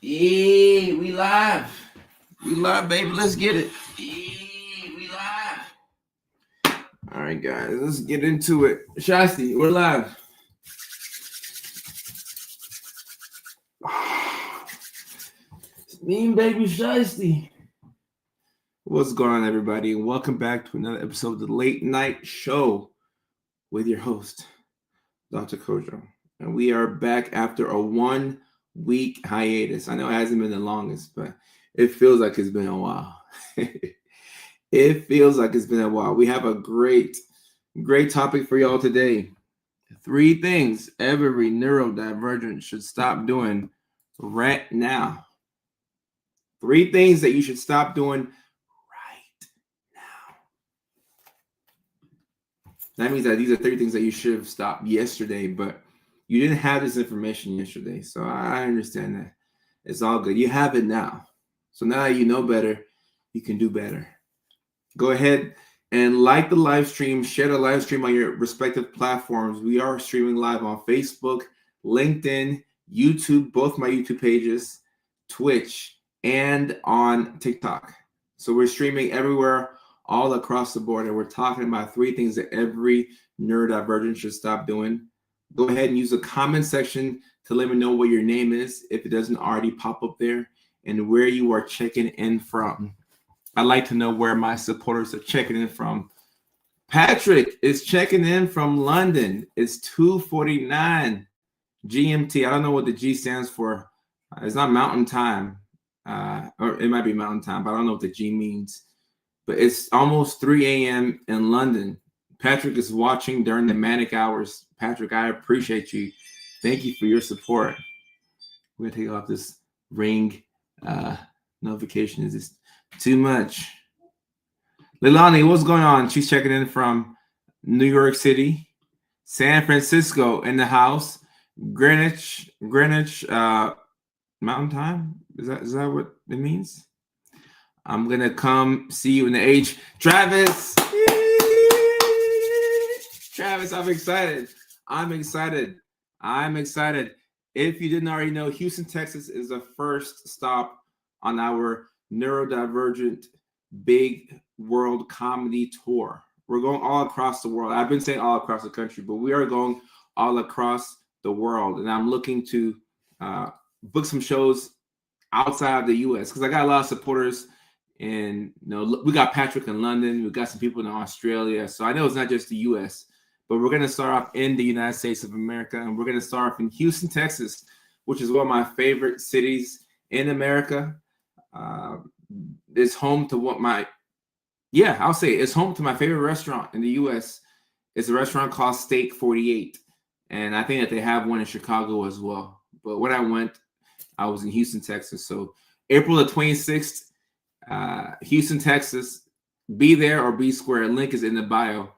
Yeah, we live. We live, baby. Let's get it. Yeah, we live. All right, guys. Let's get into it. Shasti, we're live. It's me, baby Shasti. What's going on, everybody? And welcome back to another episode of the Late Night Show with your host, Dr. Kojo. And we are back after a 1 week hiatus. I know it hasn't been the longest, but it feels like it's been a while. It feels like it's been a while. We have a great topic for y'all today. 3 things every neurodivergent should stop doing right now. 3 things that you should stop doing right now. That means that these are 3 things that you should have stopped yesterday, but you didn't have this information yesterday. So I understand that. It's all good. You have it now. So now that you know better, you can do better. Go ahead and like the live stream, share the live stream on your respective platforms. We are streaming live on Facebook, LinkedIn, YouTube, both my YouTube pages, Twitch, and on TikTok. So we're streaming everywhere, all across the board. And we're talking about 3 things that every neurodivergent should stop doing. Go ahead and use the comment section to let me know what your name is, if it doesn't already pop up there, and where you are checking in from. I'd like to know where my supporters are checking in from. Patrick is checking in from London. It's 2:49 GMT. I don't know what the G stands for. It's not Mountain Time. Or it might be Mountain Time, but I don't know what the G means. But it's almost 3 a.m. in London. Patrick is watching during the manic hours. Patrick, I appreciate you. Thank you for your support. We're going to take off this ring notification. Is this too much? Leilani, what's going on? She's checking in from New York City. San Francisco in the house. Greenwich Mountain Time? Is that what it means? I'm going to come see you in the H. Travis! Travis, I'm excited. If you didn't already know, Houston, Texas is the first stop on our Neurodivergent Big World Comedy Tour. We're going all across the world. I've been saying all across the country, but we are going all across the world. And I'm looking to book some shows outside of the U.S. because I got a lot of supporters. And we got Patrick in London. We got some people in Australia. So I know it's not just the U.S., but we're going to start off in the United States of America, and we're going to start off in Houston, Texas, which is one of my favorite cities in America. It's home to it's home to my favorite restaurant in the U.S. It's a restaurant called Steak 48, and I think that they have one in Chicago as well. But when I went, I was in Houston, Texas. So April the 26th, Houston, Texas. Be there or be square. Link is in the bio.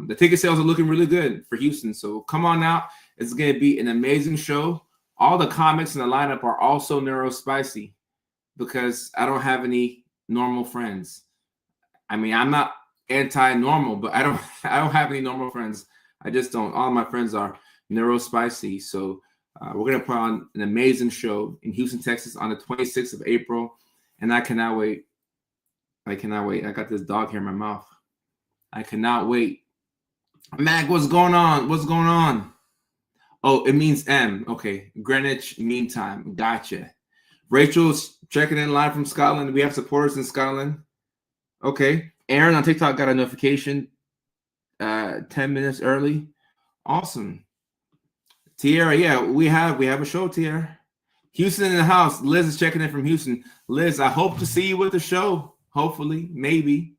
The ticket sales are looking really good for Houston, so come on out. It's going to be an amazing show. All the comics in the lineup are also neurospicy because I don't have any normal friends. I mean, I'm not anti-normal, but I don't have any normal friends. I just don't. All my friends are neurospicy. So we're going to put on an amazing show in Houston, Texas on the 26th of April, and I cannot wait. I got this dog hair in my mouth. I cannot wait. Mac, what's going on? Oh, it means M. Okay. Greenwich Mean Time. Gotcha. Rachel's checking in live from Scotland. We have supporters in Scotland. Okay. Aaron on TikTok got a notification 10 minutes early. Awesome. Tierra, yeah, we have a show, Tierra. Houston in the house. Liz is checking in from Houston. Liz, I hope to see you with the show. Hopefully, maybe.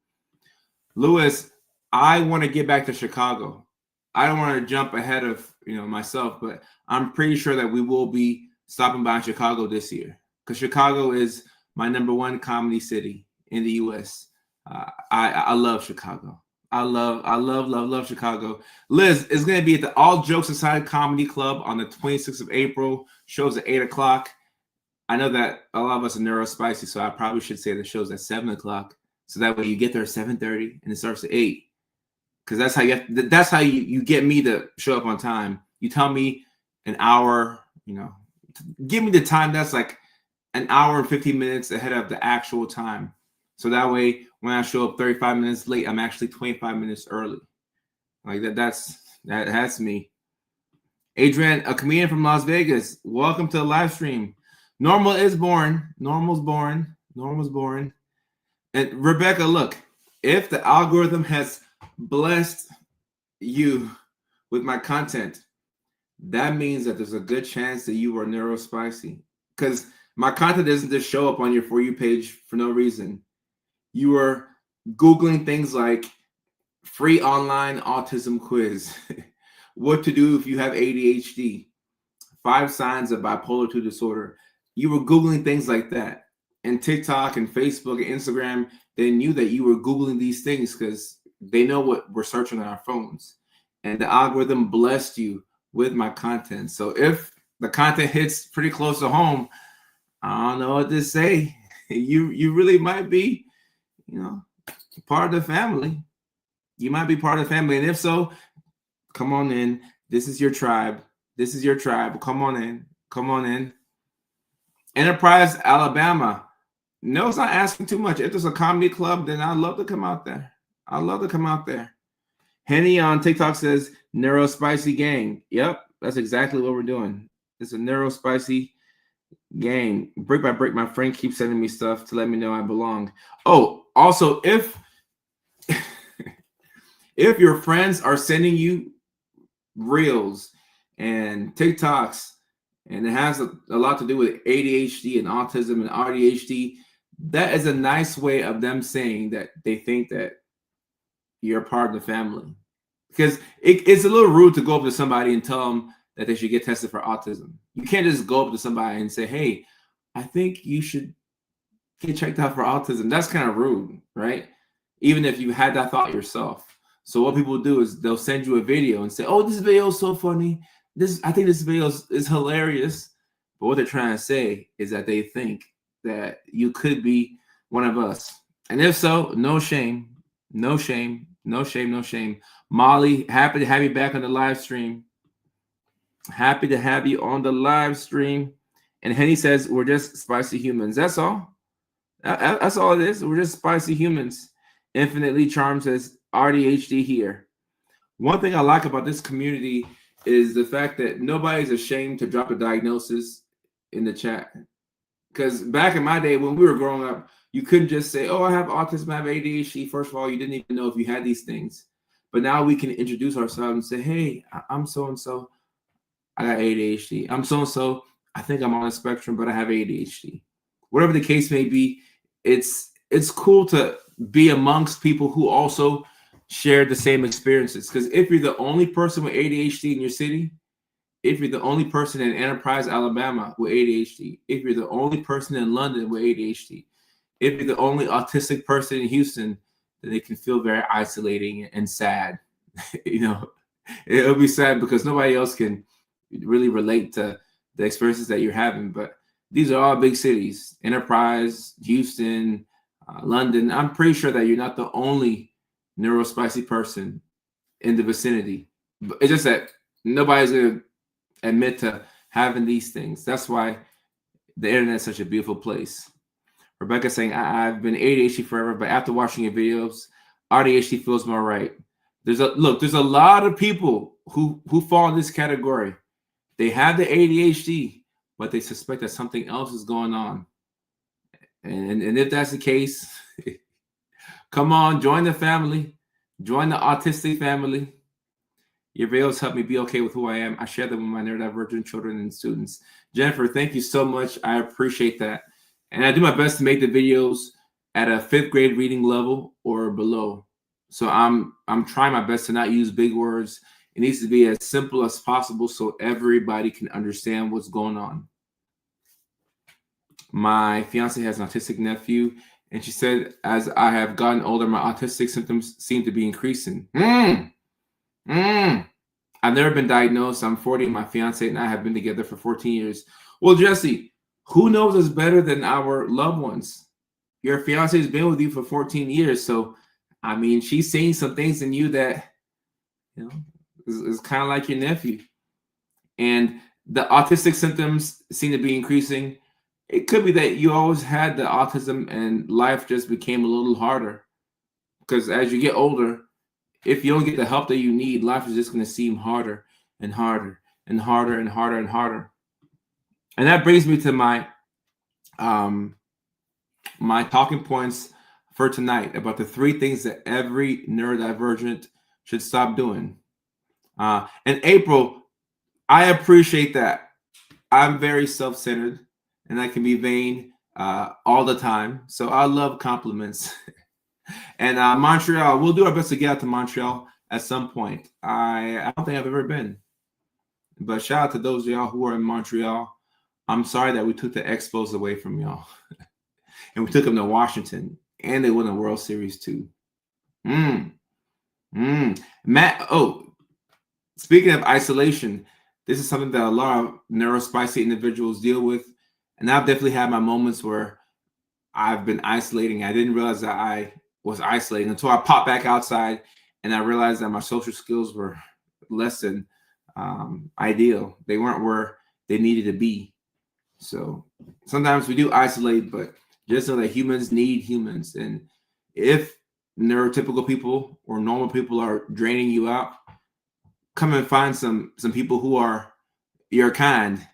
Lewis, I want to get back to Chicago. I don't want to jump ahead of myself, but I'm pretty sure that we will be stopping by in Chicago this year because Chicago is my #1 comedy city in the U.S. I love Chicago. I love Chicago. Liz is going to be at the All Jokes Aside Comedy Club on the 26th of April. Shows at 8 o'clock. I know that a lot of us are neurospicy, so I probably should say the show's at 7 o'clock. So that way you get there at 7:30 and it starts at 8. Because that's how you get me to show up on time. You tell me an hour, give me the time that's like an hour and 15 minutes ahead of the actual time. So that way, when I show up 35 minutes late, I'm actually 25 minutes early. Like that's me. Adrian, a comedian from Las Vegas. Welcome to the live stream. Normal is born. Normal's born. Normal's born. And Rebecca, look, if the algorithm has blessed you with my content, that means that there's a good chance that you are neurospicy. Because my content doesn't just show up on your For You page for no reason. You are Googling things like free online autism quiz, what to do if you have ADHD, 5 signs of bipolar 2 disorder. You were Googling things like that. And TikTok and Facebook and Instagram, they knew that you were Googling these things because they know what we're searching on our phones. And the algorithm blessed you with my content. So if the content hits pretty close to home, I don't know what to say. You really might be, part of the family. You might be part of the family. And if so, come on in. This is your tribe. This is your tribe. Come on in. Come on in. Enterprise, Alabama. No, it's not asking too much. If there's a comedy club, then I'd love to come out there. I'd love to come out there. Henny on TikTok says, Neurospicy gang. Yep, that's exactly what we're doing. It's a Neurospicy gang. Brick by brick, my friend keeps sending me stuff to let me know I belong. Oh, also, if your friends are sending you reels and TikToks, and it has a lot to do with ADHD and autism and ADHD, that is a nice way of them saying that they think that you're part of the family. Because it's a little rude to go up to somebody and tell them that they should get tested for autism. You can't just go up to somebody and say, hey, I think you should get checked out for autism. That's kind of rude, right? Even if you had that thought yourself. So what people do is they'll send you a video and say, oh, this video is so funny. I think this video is hilarious. But what they're trying to say is that they think that you could be one of us. And if so, no shame. No shame. No shame. No shame. Molly, happy to have you back on the live stream. Happy to have you on the live stream. And Henny says, we're just spicy humans. That's all. That's all it is. We're just spicy humans. Infinitely Charm says, RDHD here. One thing I like about this community is the fact that nobody's ashamed to drop a diagnosis in the chat. Because back in my day when we were growing up, you couldn't just say, oh, I have autism, I have ADHD. First of all, you didn't even know if you had these things. But now we can introduce ourselves and say, hey, I'm so-and-so. I got ADHD. I'm so-and-so. I think I'm on a spectrum, but I have ADHD. Whatever the case may be, it's cool to be amongst people who also share the same experiences. Because if you're the only person with ADHD in your city, if you're the only person in Enterprise, Alabama with ADHD, if you're the only person in London with ADHD, if you're the only autistic person in Houston, then it can feel very isolating and sad. It'll be sad because nobody else can really relate to the experiences that you're having. But these are all big cities: Enterprise, Houston, London. I'm pretty sure that you're not the only neurospicy person in the vicinity. But it's just that nobody's going to admit to having these things. That's why the internet is such a beautiful place. Rebecca saying, I've been ADHD forever, but after watching your videos, ADHD feels more right. There's a lot of people who fall in this category. They have the ADHD, but they suspect that something else is going on. And if that's the case, come on, join the family. Join the autistic family. Your videos help me be okay with who I am. I share them with my neurodivergent children and students. Jennifer, thank you so much. I appreciate that. And I do my best to make the videos at a 5th grade reading level or below. So I'm trying my best to not use big words. It needs to be as simple as possible so everybody can understand what's going on. My fiance has an autistic nephew, and she said, as I have gotten older, my autistic symptoms seem to be increasing. I've never been diagnosed. I'm 40. My fiance and I have been together for 14 years. Well, Jesse, who knows us better than our loved ones? Your fiance has been with you for 14 years. So, I mean, she's seeing some things in you that, is kind of like your nephew. And the autistic symptoms seem to be increasing. It could be that you always had the autism and life just became a little harder. Because as you get older, if you don't get the help that you need, life is just going to seem harder and harder and harder and harder and harder. And that brings me to um, my talking points for tonight about the 3 things that every neurodivergent should stop doing. And April, I appreciate that. I'm very self-centered and I can be vain all the time. So I love compliments. And Montreal, we'll do our best to get out to Montreal at some point. I don't think I've ever been. But shout out to those of y'all who are in Montreal. I'm sorry that we took the Expos away from y'all. And we took them to Washington. And they won the World Series too. Matt, speaking of isolation, this is something that a lot of neurospicy individuals deal with. And I've definitely had my moments where I've been isolating. I didn't realize that I was isolating until I popped back outside and I realized that my social skills were less than ideal. They weren't where they needed to be. So sometimes we do isolate, but just know that humans need humans. And if neurotypical people or normal people are draining you out, come and find some people who are your kind.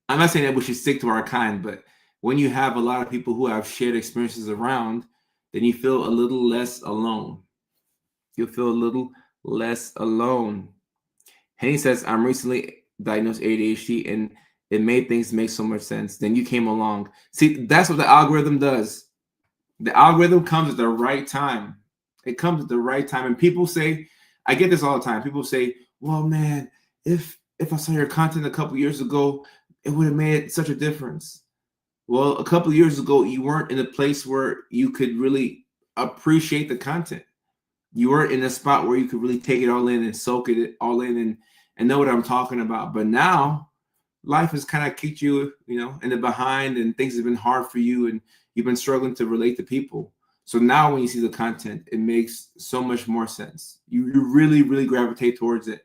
I'm not saying that we should stick to our kind, but when you have a lot of people who have shared experiences around, then you feel a little less alone. You'll feel a little less alone. Henny says, I'm recently diagnosed ADHD and it made things make so much sense. Then you came along. See, that's what the algorithm does. The algorithm comes at the right time. It comes at the right time. And people say, I get this all the time. People say, well, man, if I saw your content a couple years ago, it would have made such a difference. Well, a couple of years ago, you weren't in a place where you could really appreciate the content. You weren't in a spot where you could really take it all in and soak it all in and know what I'm talking about. But now life has kind of kicked you, in the behind, and things have been hard for you and you've been struggling to relate to people. So now when you see the content, it makes so much more sense. You really, really gravitate towards it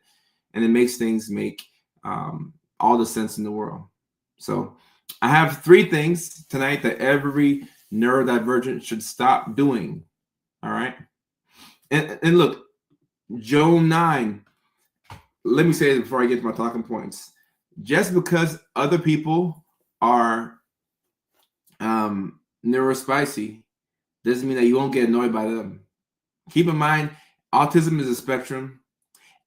and it makes things make all the sense in the world. So I have 3 things tonight that every neurodivergent should stop doing. All right. And look, Joe 9, let me say it before I get to my talking points. Just because other people are neurospicy doesn't mean that you won't get annoyed by them. Keep in mind, autism is a spectrum.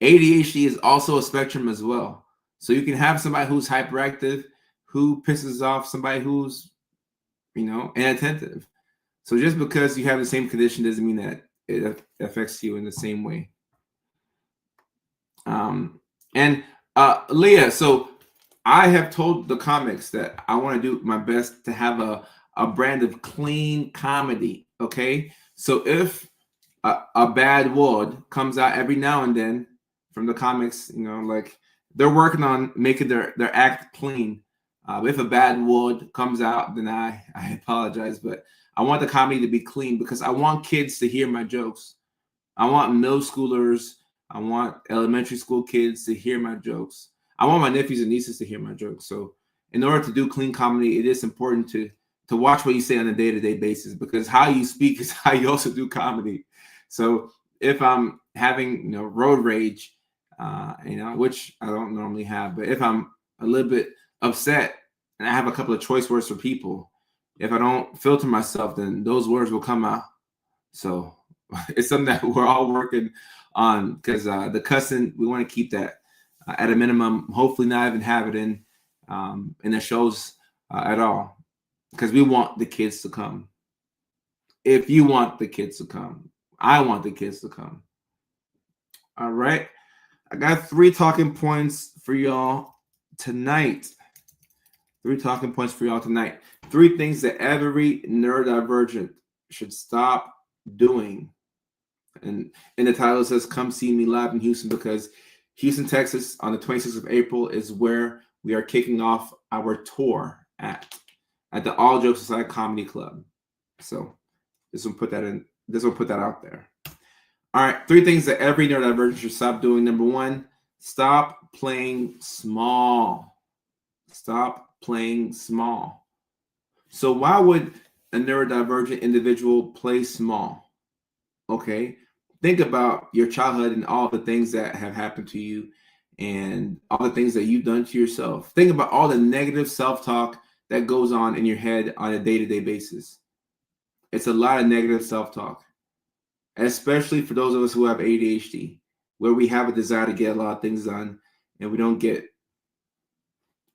ADHD is also a spectrum as well. So you can have somebody who's hyperactive who pisses off somebody who's, inattentive. So just because you have the same condition doesn't mean that it affects you in the same way. And Leah, so I have told the comics that I want to do my best to have a brand of clean comedy. Okay. So if a bad word comes out every now and then from the comics, like they're working on making their act clean. If a bad word comes out, then I apologize, but I want the comedy to be clean because I want kids to hear my jokes. I want middle schoolers. I want elementary school kids to hear my jokes. I want my nephews and nieces to hear my jokes. So in order to do clean comedy, it is important to watch what you say on a day-to-day basis because how you speak is how you also do comedy. So if I'm having, road rage, which I don't normally have, but if I'm a little bit upset and I have a couple of choice words for people, if I don't filter myself, then those words will come out. So it's something that we're all working on because the cussing, we want to keep that at a minimum, hopefully not even have it in the shows at all because we want the kids to come. If you want the kids to come, I want the kids to come. All right. I got 3 talking points for y'all tonight. 3 talking points for y'all tonight. 3 things that every neurodivergent should stop doing. And in the title it says, come see me live in Houston because Houston, Texas on the 26th of April is where we are kicking off our tour at the All Jokes Aside Comedy Club. So this will put that out there. All right, 3 things that every neurodivergent should stop doing. Number 1, stop playing small. Stop playing small. So why would a neurodivergent individual play small? Okay. Think about your childhood and all the things that have happened to you and all the things that you've done to yourself. Think about all the negative self-talk that goes on in your head on a day-to-day basis. It's a lot of negative self-talk, especially for those of us who have ADHD, where we have a desire to get a lot of things done and we don't get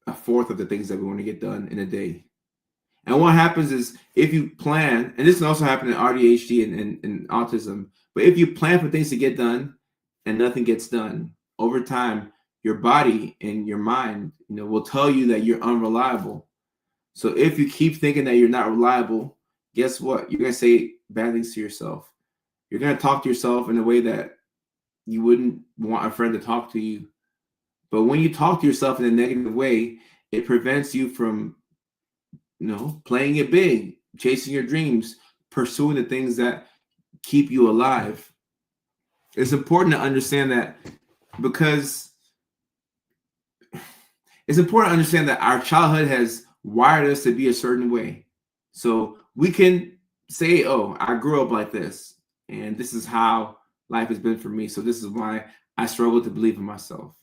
a fourth of the things that we want to get done in a day. And what happens is if you plan, and this can also happen in ADHD and autism, but if you plan for things to get done and nothing gets done, over time, your body and your mind, will tell you that you're unreliable. So if you keep thinking that you're not reliable, guess what? You're going to say bad things to yourself. You're going to talk to yourself in a way that you wouldn't want a friend to talk to you. But when you talk to yourself in a negative way, it prevents you from playing it big, chasing your dreams, pursuing the things that keep you alive. It's important to understand that because our childhood has wired us to be a certain way. So we can say, oh, I grew up like this, and this is how life has been for me. So this is why I struggle to believe in myself.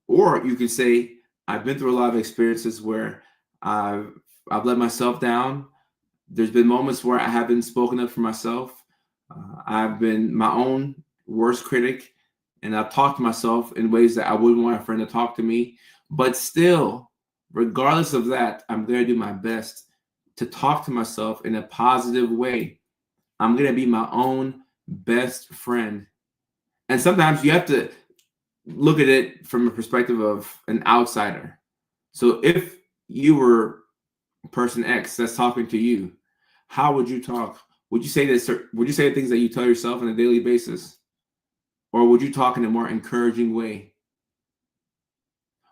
Or you could say, I've been through a lot of experiences where I've let myself down. There's been moments where I haven't spoken up for myself. I've been my own worst critic, and I've talked to myself in ways that I wouldn't want a friend to talk to me. But still, regardless of that, I'm going to do my best to talk to myself in a positive way. I'm going to be my own best friend. And sometimes you have to look at it from a perspective of an outsider. So if you were person X that's talking to you, how would you talk? Would you say this? Would you say the things that you tell yourself on a daily basis, or would you talk in a more encouraging way?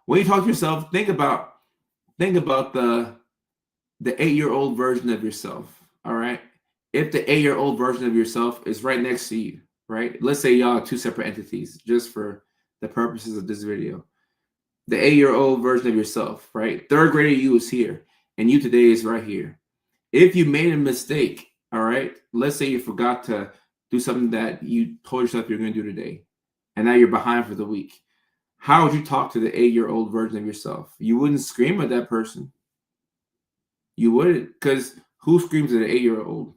When you talk to yourself, think about the 8-year-old version of yourself. All right. If the 8-year-old version of yourself is right next to you, right? Let's say y'all are two separate entities, just for the purposes of this video. The 8-year-old version of yourself, right? Third grader you is here, and you today is right here. If you made a mistake, all right, let's say you forgot to do something that you told yourself you're going to do today, and now you're behind for the week. How would you talk to the 8-year-old version of yourself? You wouldn't scream at that person. You wouldn't, because who screams at an 8-year-old?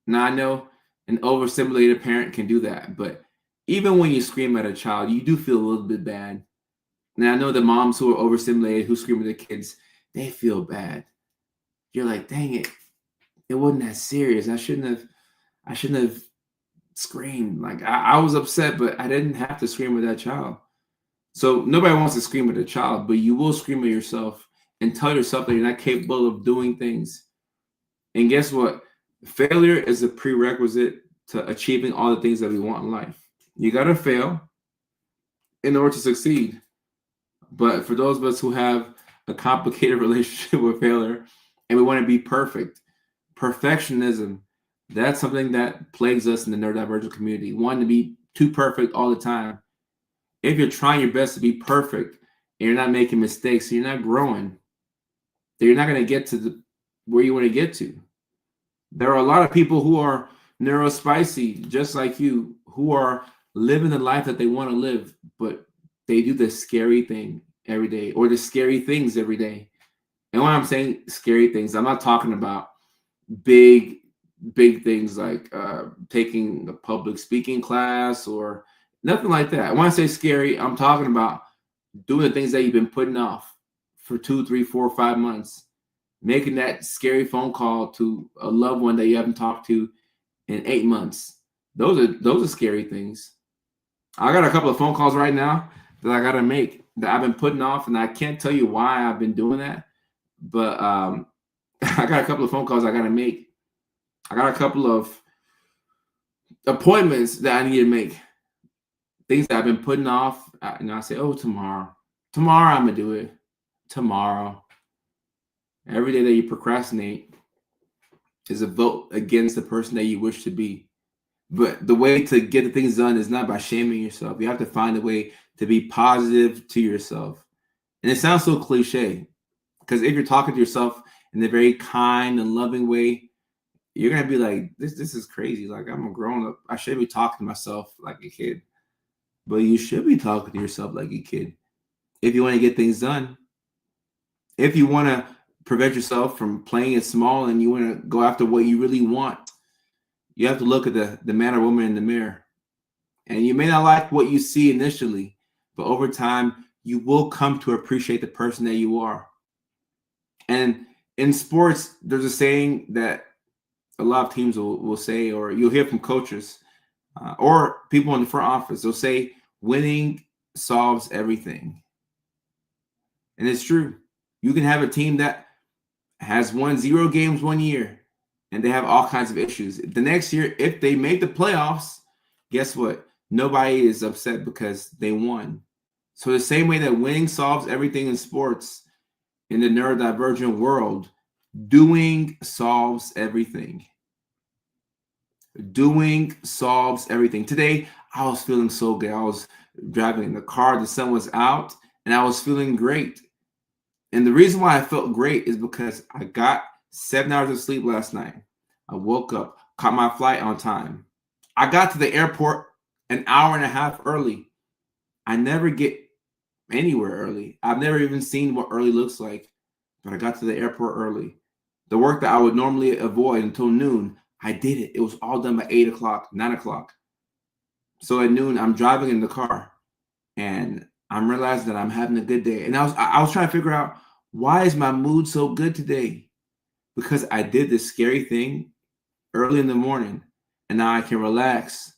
Now, I know an overstimulated parent can do that, but even when you scream at a child, you do feel a little bit bad. Now, I know the moms who are overstimulated, who scream at their kids, they feel bad. You're like, dang it, it wasn't that serious. I shouldn't have screamed. Like, I was upset, but I didn't have to scream at that child. So nobody wants to scream at a child, but you will scream at yourself and tell yourself that you're not capable of doing things. And guess what? Failure is a prerequisite to achieving all the things that we want in life. You got to fail in order to succeed. But for those of us who have a complicated relationship with failure and we want to be perfect, perfectionism, that's something that plagues us in the neurodivergent community. Wanting to be too perfect all the time. If you're trying your best to be perfect and you're not making mistakes, so you're not growing, then you're not going to get to where you want to get to. There are a lot of people who are neurospicy, just like you, who are living the life that they want to live, but they do the scary thing every day, or the scary things every day. And when I'm saying scary things, I'm not talking about big things like taking a public speaking class or nothing like that. When I say scary, I'm talking about doing the things that you've been putting off for 2, 3, 4, 5 months, making that scary phone call to a loved one that you haven't talked to in 8 months. Those are scary things. I got a couple of phone calls right now that I got to make that I've been putting off, and I can't tell you why I've been doing that, but I got a couple of phone calls I got to make. I got a couple of appointments that I need to make, things that I've been putting off. I say, oh, tomorrow I'm going to do it. Tomorrow. Every day that you procrastinate is a vote against the person that you wish to be. But the way to get the things done is not by shaming yourself. You have to find a way to be positive to yourself. And it sounds so cliche, because if you're talking to yourself in a very kind and loving way, you're gonna be like, this is crazy. Like, I'm a grown up. I should be talking to myself like a kid. But you should be talking to yourself like a kid if you want to get things done. If you want to prevent yourself from playing it small and you want to go after what you really want, you have to look at the man or woman in the mirror. And you may not like what you see initially, but over time, you will come to appreciate the person that you are. And in sports, there's a saying that a lot of teams will say, or you'll hear from coaches or people in the front office. They'll say, winning solves everything. And it's true. You can have a team that has won 0 games 1 year and they have all kinds of issues. The next year, if they make the playoffs, guess what? Nobody is upset because they won. So the same way that winning solves everything in sports, in the neurodivergent world, doing solves everything. Doing solves everything. Today, I was feeling so good. I was driving in the car, the sun was out, and I was feeling great. And the reason why I felt great is because I got 7 hours of sleep last night. I woke up, caught my flight on time. I got to the airport an hour and a half early. I never get anywhere early. I've never even seen what early looks like, but I got to the airport early. The work that I would normally avoid until noon, I did it. It was all done by 8 o'clock, 9 o'clock. So at noon, I'm driving in the car and I'm realizing that I'm having a good day. And I was trying to figure out, why is my mood so good today? Because I did this scary thing early in the morning and now I can relax.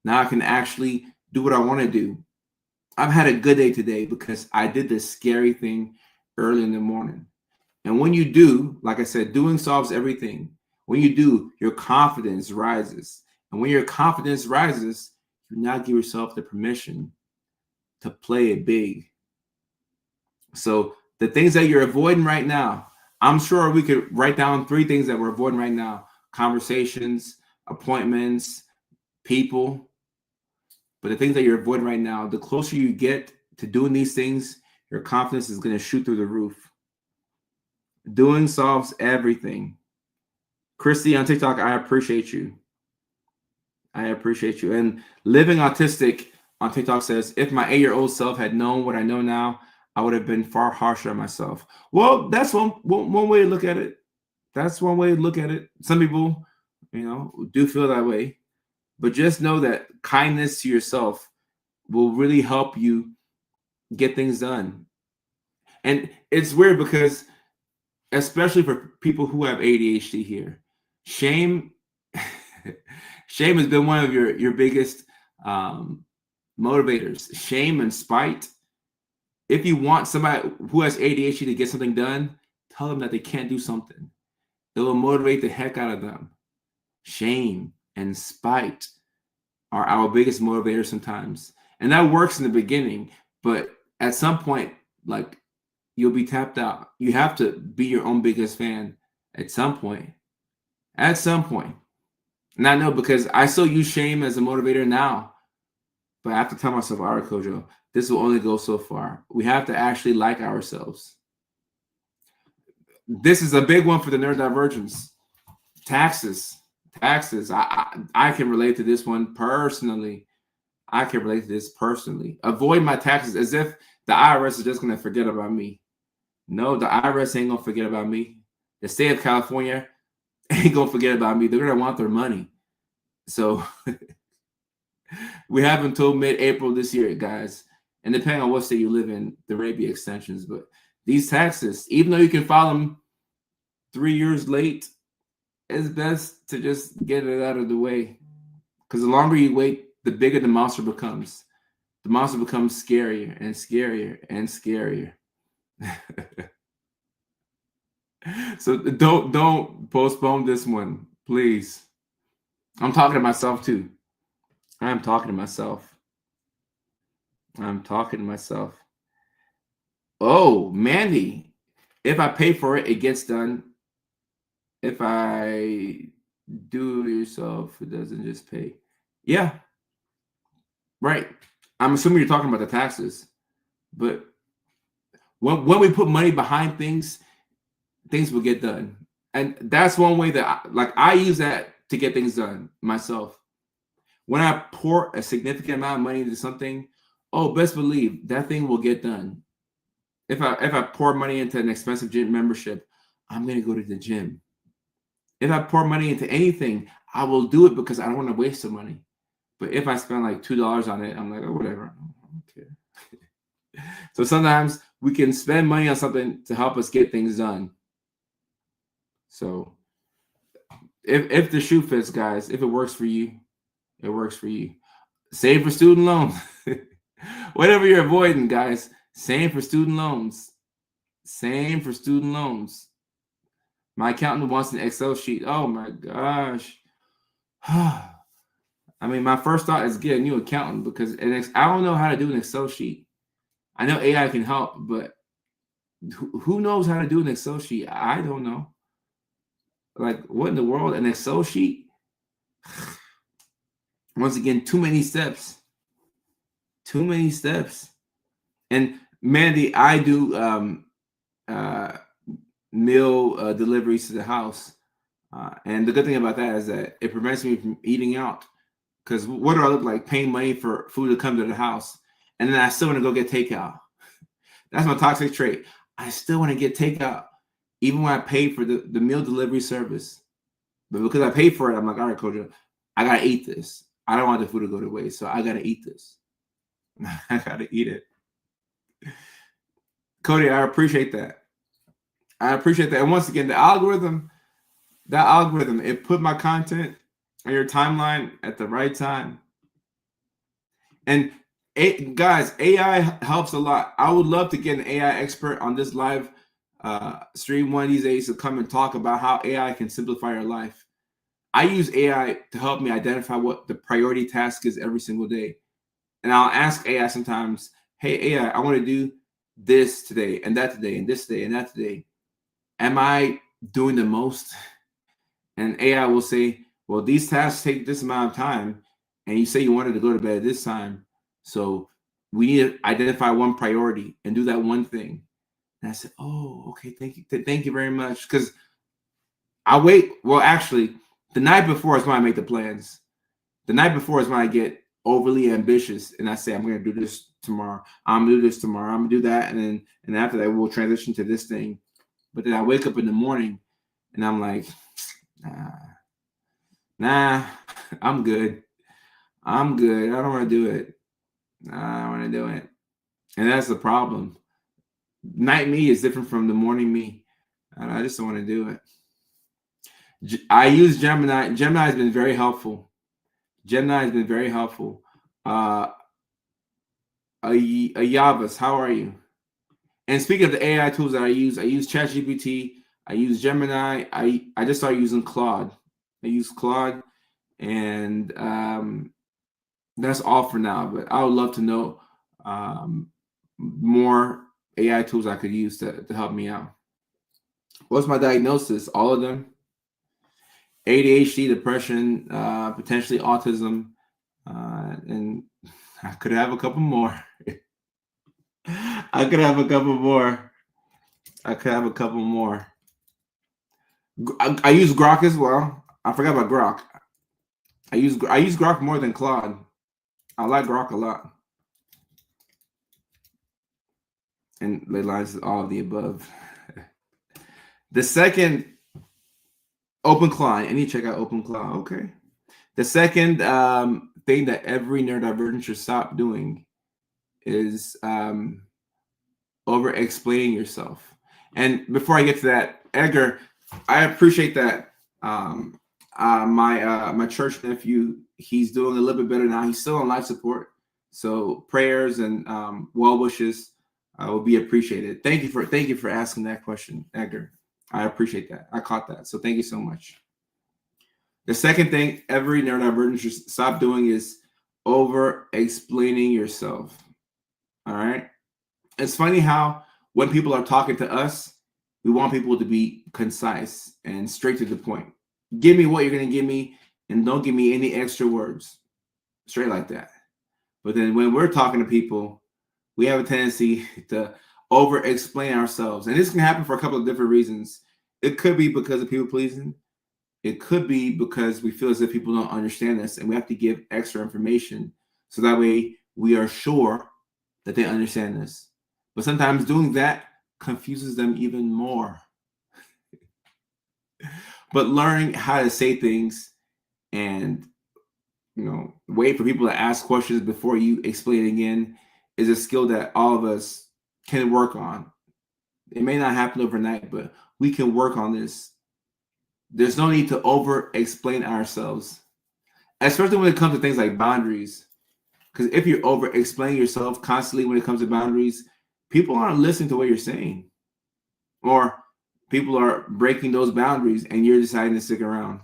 Now I can actually do what I want to do. I've had a good day today because I did this scary thing early in the morning. And when you do, like I said, doing solves everything. When you do, your confidence rises. And when your confidence rises, you now give yourself the permission to play it big. So the things that you're avoiding right now, I'm sure we could write down 3 things that we're avoiding right now: conversations, appointments, people. But the things that you're avoiding right now, the closer you get to doing these things, your confidence is going to shoot through the roof. Doing solves everything. Christy on TikTok, I appreciate you. I appreciate you. And Living Autistic on TikTok says, if my 8-year-old self had known what I know now, I would have been far harsher on myself. Well, that's one way to look at it. That's one way to look at it. Some people, do feel that way. But just know that kindness to yourself will really help you get things done. And it's weird because, especially for people who have ADHD here, shame has been one of your biggest motivators. Shame and spite. If you want somebody who has ADHD to get something done, tell them that they can't do something. It will motivate the heck out of them. Shame and spite are our biggest motivators sometimes. And that works in the beginning, but at some point, like, you'll be tapped out. You have to be your own biggest fan at some point. At some point. And I know, because I still use shame as a motivator now, but I have to tell myself, all right, Kojo, this will only go so far. We have to actually like ourselves. This is a big one for the neurodivergence. Taxes. I can relate to this one personally. Avoid my taxes as if the IRS is just going to forget about me. No, the IRS ain't going to forget about me. The state of California ain't going to forget about me. They're going to want their money. So we have until mid-April this year, guys. And depending on what state you live in, there may be extensions. But these taxes, even though you can file them 3 years late, it's best to just get it out of the way. Because the longer you wait, the bigger the monster becomes. The monster becomes scarier and scarier and scarier. So don't postpone this one, please. I'm talking to myself too. I'm talking to myself. Oh, Mandy, if I pay for it, it gets done. If I do it yourself, it doesn't just pay. Yeah. Right. I'm assuming you're talking about the taxes. But when we put money behind things, things will get done. And that's one way that I use that to get things done myself. When I pour a significant amount of money into something, oh, best believe that thing will get done. If I pour money into an expensive gym membership, I'm going to go to the gym. If I pour money into anything, I will do it because I don't want to waste the money. But if I spend like $2 on it, I'm like, oh, whatever. I don't care. So sometimes we can spend money on something to help us get things done. So if the shoe fits, guys, if it works for you, it works for you. Save for student loans. Whatever you're avoiding, guys, same for student loans. Same for student loans. My accountant wants an Excel sheet. Oh my gosh. I mean, my first thought is get a new accountant because I don't know how to do an Excel sheet. I know AI can help, but who knows how to do an Excel sheet? I don't know. Like, what in the world? An Excel sheet? Once again, too many steps. Too many steps. And Mandy, I do meal deliveries to the house. And the good thing about that is that it prevents me from eating out. Because what do I look like? Paying money for food to come to the house. And then I still want to go get takeout. That's my toxic trait. I still want to get takeout, even when I pay for the meal delivery service. But because I pay for it, I'm like, all right, Coach, I got to eat this. I don't want the food to go to waste, so I got to eat this. I got to eat it. Cody, I appreciate that. I appreciate that. And once again, that algorithm, it put my content on your timeline at the right time. And guys, AI helps a lot. I would love to get an AI expert on this live stream one of these days to come and talk about how AI can simplify your life. I use AI to help me identify what the priority task is every single day. And I'll ask AI sometimes, hey, AI, I want to do this today and that today and this today and that today. Am I doing the most? And AI will say, well, these tasks take this amount of time. And you say you wanted to go to bed at this time. So we need to identify one priority and do that one thing. And I said, oh, okay, thank you. Thank you very much. Because I wait. Well, actually, the night before is when I make the plans. The night before is when I get overly ambitious and I say, I'm going to do this tomorrow. I'm going to do this tomorrow. I'm going to do that. And after that, we'll transition to this thing. But then I wake up in the morning and I'm like, nah, I'm good. I'm good. I don't want to do it. I don't want to do it. And that's the problem. Night me is different from the morning me. And I just don't want to do it. I use Gemini. Gemini has been very helpful. Yavas, how are you? And speaking of the AI tools that I use ChatGPT. I use Gemini. I just started using Claude. I use Claude, and that's all for now. But I would love to know more AI tools I could use to help me out. What's my diagnosis? All of them. ADHD, depression, potentially autism, and I could have a couple more. I could have a couple more. I use Grok as well. I forgot about Grok. I use Grok more than Claude. I like Grok a lot. And the lines is all of the above. The second, OpenClaw. I need to check out OpenClaw. Okay. The second thing that every neurodivergent should stop doing is over explaining yourself. And before I get to that, Edgar, I appreciate that. My church nephew, he's doing a little bit better now. He's still on life support, so prayers and well wishes will be appreciated. Thank you for asking that question, Edgar. I appreciate that. I caught that, so thank you so much. The second thing every neurodivergent should stop doing is over explaining yourself. All right. It's funny how when people are talking to us, we want people to be concise and straight to the point. Give me what you're going to give me and don't give me any extra words. Straight like that. But then when we're talking to people, we have a tendency to over explain ourselves. And this can happen for a couple of different reasons. It could be because of people pleasing. It could be because we feel as if people don't understand us and we have to give extra information so that way we are sure that they understand us. But sometimes doing that confuses them even more. But learning how to say things and wait for people to ask questions before you explain again is a skill that all of us can work on. It may not happen overnight, but we can work on this. There's no need to over explain ourselves, especially when it comes to things like boundaries. Because if you're over explaining yourself constantly when it comes to boundaries, people aren't listening to what you're saying, or people are breaking those boundaries and you're deciding to stick around.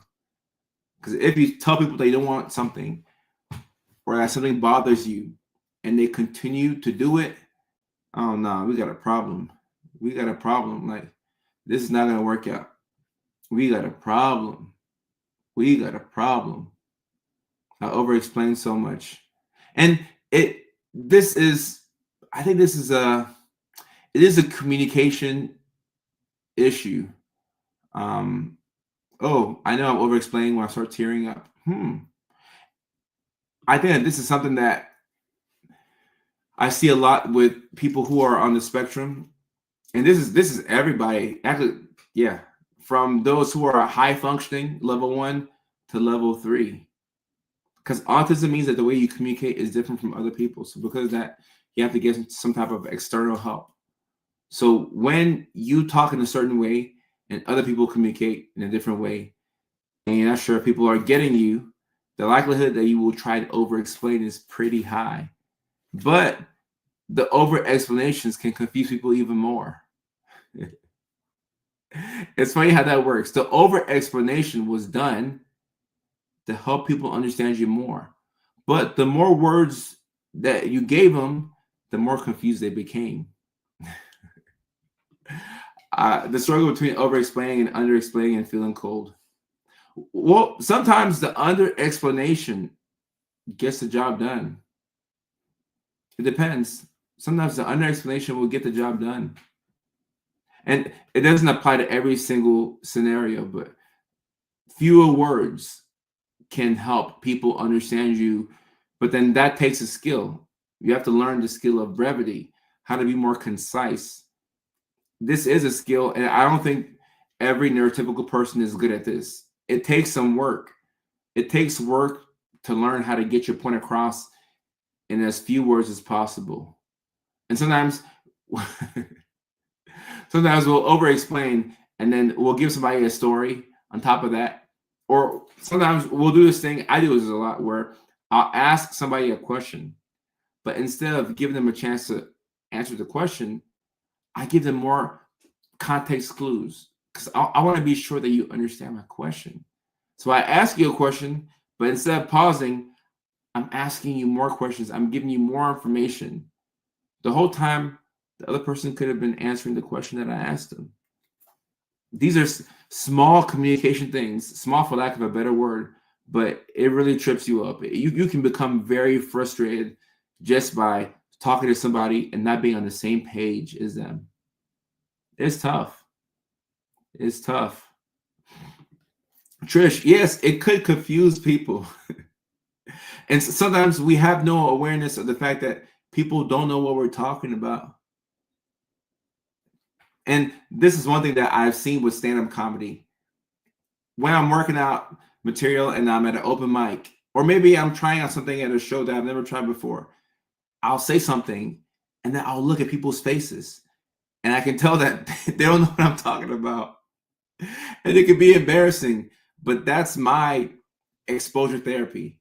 Because if you tell people they don't want something or that something bothers you and they continue to do it, oh no, we got a problem. We got a problem. Like, this is not going to work out. We got a problem. We got a problem. I over explain so much. And it is a communication issue. Oh, I know I'm over explaining when I start tearing up. I think that this is something that I see a lot with people who are on the spectrum. And this is everybody. Actually, yeah. From those who are high functioning, level 1 to level 3. Because autism means that the way you communicate is different from other people. So because of that, you have to get some type of external help. So when you talk in a certain way and other people communicate in a different way, and you're not sure if people are getting you, the likelihood that you will try to over-explain is pretty high. But the over-explanations can confuse people even more. It's funny how that works. The over-explanation was done to help people understand you more. But the more words that you gave them, the more confused they became. The struggle between over-explaining and under-explaining and feeling cold. Well, sometimes the under-explanation gets the job done. It depends. Sometimes the under-explanation will get the job done. And it doesn't apply to every single scenario, but fewer words can help people understand you. But then that takes a skill. You have to learn the skill of brevity, how to be more concise. This is a skill, and I don't think every neurotypical person is good at this. It takes some work. It takes work to learn how to get your point across in as few words as possible. And sometimes we'll over-explain and then we'll give somebody a story on top of that. Or sometimes we'll do this thing, I do this a lot, where I'll ask somebody a question, but instead of giving them a chance to answer the question, I give them more context clues because I want to be sure that you understand my question. So I ask you a question, but instead of pausing, I'm asking you more questions. I'm giving you more information. The whole time, the other person could have been answering the question that I asked them. These are small communication things, small for lack of a better word, but it really trips you up. You can become very frustrated just by talking to somebody and not being on the same page as them. It's tough. It's tough. Trish, yes, it could confuse people. And sometimes we have no awareness of the fact that people don't know what we're talking about. And this is one thing that I've seen with stand-up comedy. When I'm working out material and I'm at an open mic, or maybe I'm trying out something at a show that I've never tried before, I'll say something and then I'll look at people's faces and I can tell that they don't know what I'm talking about. And it can be embarrassing, but that's my exposure therapy.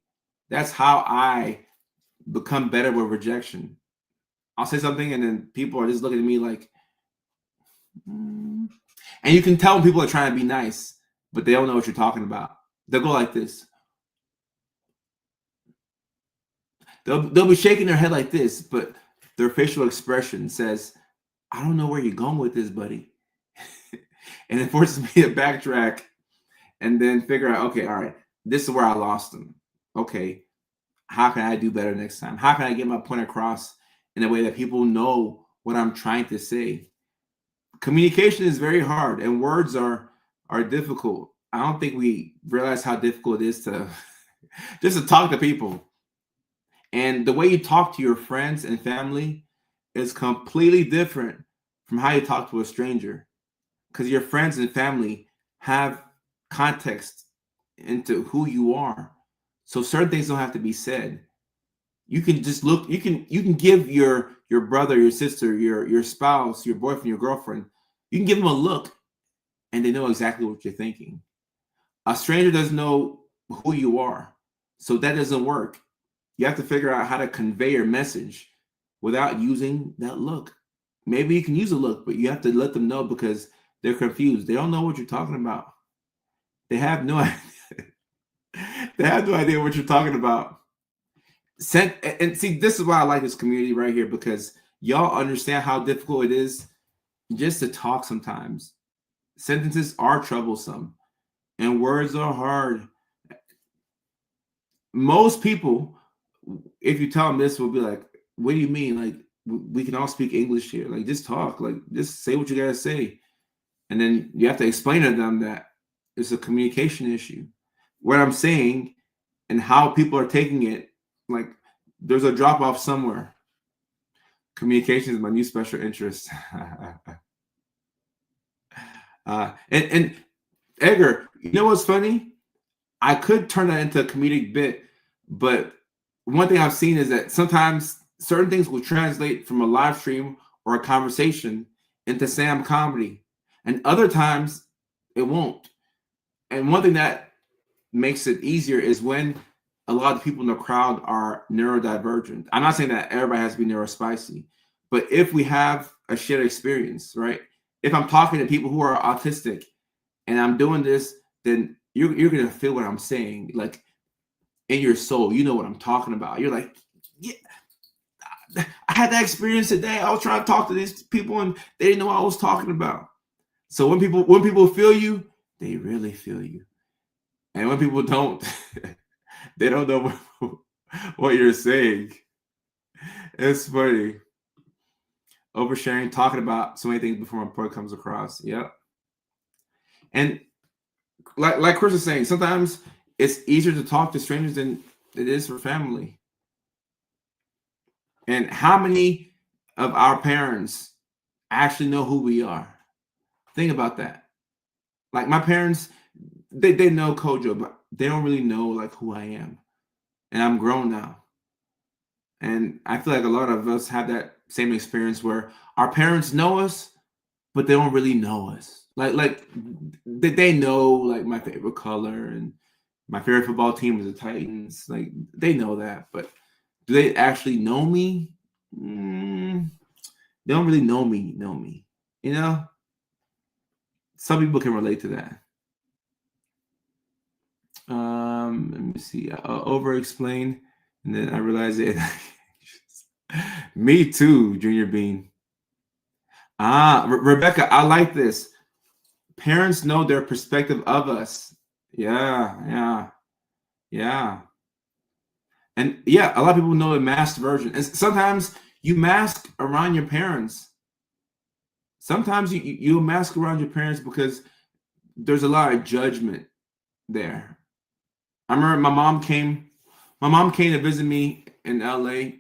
That's how I become better with rejection. I'll say something and then people are just looking at me like, and you can tell when people are trying to be nice, but they don't know what you're talking about. They'll go like this. They'll be shaking their head like this, but their facial expression says, I don't know where you're going with this, buddy. And it forces me to backtrack and then figure out, okay, all right, this is where I lost them. Okay, how can I do better next time? How can I get my point across in a way that people know what I'm trying to say? Communication is very hard, and words are difficult. I don't think we realize how difficult it is to just to talk to people. And the way you talk to your friends and family is completely different from how you talk to a stranger, because your friends and family have context into who you are. So certain things don't have to be said. You can just look, you can give your brother, your sister, your spouse, your boyfriend, your girlfriend, you can give them a look and they know exactly what you're thinking. A stranger doesn't know who you are. So that doesn't work. You have to figure out how to convey your message without using that look. Maybe you can use a look, but you have to let them know, because they're confused. They don't know what you're talking about. They have no idea. They have no idea what you're talking about. And see, this is why I like this community right here, because y'all understand how difficult it is just to talk sometimes. Sentences are troublesome and words are hard. Most people, if you tell them this, will be like, what do you mean? Like, we can all speak English here. Like, just talk. Like, just say what you gotta say. And then you have to explain to them that it's a communication issue. What I'm saying and how people are taking it, like, there's a drop off somewhere. Communication is my new special interest. And Edgar, you know what's funny? I could turn that into a comedic bit, but one thing I've seen is that sometimes certain things will translate from a live stream or a conversation into Sam comedy, and other times it won't. And one thing that makes it easier is when a lot of people in the crowd are neurodivergent. I'm not saying that everybody has to be neurospicy, but if we have a shared experience, right? If I'm talking to people who are autistic and I'm doing this, then you're gonna feel what I'm saying, like in your soul. You know what I'm talking about. You're like, yeah, I had that experience today. I was trying to talk to these people and they didn't know what I was talking about. So when people feel you, they really feel you. And when people don't, they don't know what you're saying. It's funny. Oversharing, talking about so many things before my point comes across. Yep. And like Chris is saying, sometimes it's easier to talk to strangers than it is for family. And how many of our parents actually know who we are? Think about that. Like my parents, they know Kojo, but they don't really know like who I am. And I'm grown now. And I feel like a lot of us have that same experience where our parents know us, but they don't really know us. Like they know like my favorite color and my favorite football team is the Titans. Like they know that, but do they actually know me? They don't really know me. You know, some people can relate to that. Let me see. Over explain, and then I realized it. Me too, Junior Bean. Rebecca, I like this. Parents know their perspective of us. Yeah. And yeah, a lot of people know the masked version. And sometimes you mask around your parents. Sometimes you mask around your parents because there's a lot of judgment there. I remember my mom came to visit me in LA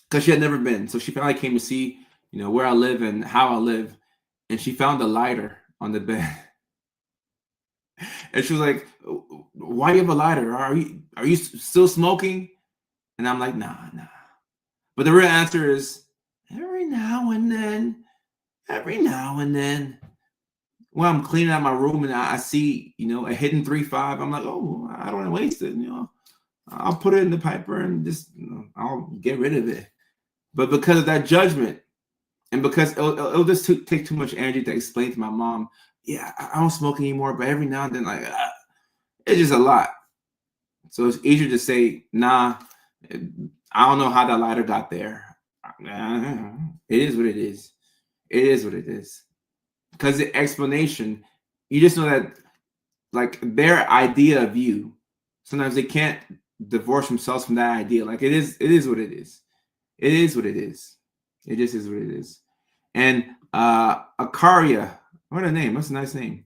because she had never been. So she finally came to see, where I live and how I live. And she found a lighter on the bed. And she was like, why do you have a lighter? Are you still smoking? And I'm like, nah. But the real answer is every now and then, when I'm cleaning out my room and I see, a hidden 3.5, I'm like, oh, I don't want to waste it. I'll put it in the piper and just, I'll get rid of it. But because of that judgment, and because it'll just take too much energy to explain to my mom, yeah, I don't smoke anymore, but every now and then, like, it's just a lot. So it's easier to say, nah, I don't know how that lighter got there. It is what it is. It is what it is. Because the explanation, you just know that, like, their idea of you, sometimes they can't divorce themselves from that idea. Like, it is what it is. It is what it is. It just is what it is. And Akaria. What a name. What's a nice name.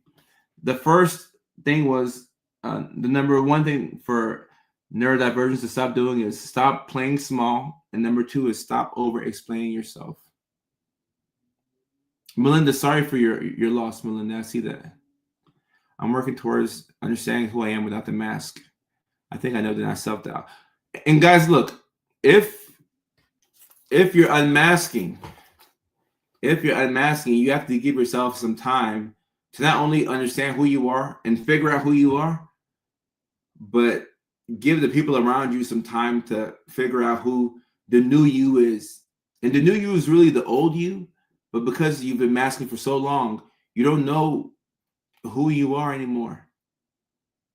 The first thing was the number one thing for neurodivergence to stop doing is stop playing small. And number two is stop over explaining yourself. Melinda, sorry for your loss, Melinda. I see that. I'm working towards understanding who I am without the mask. I think I know that I self-doubt. And guys, look, if you're unmasking, you have to give yourself some time to not only understand who you are and figure out who you are, but give the people around you some time to figure out who the new you is. And the new you is really the old you, but because you've been masking for so long, you don't know who you are anymore.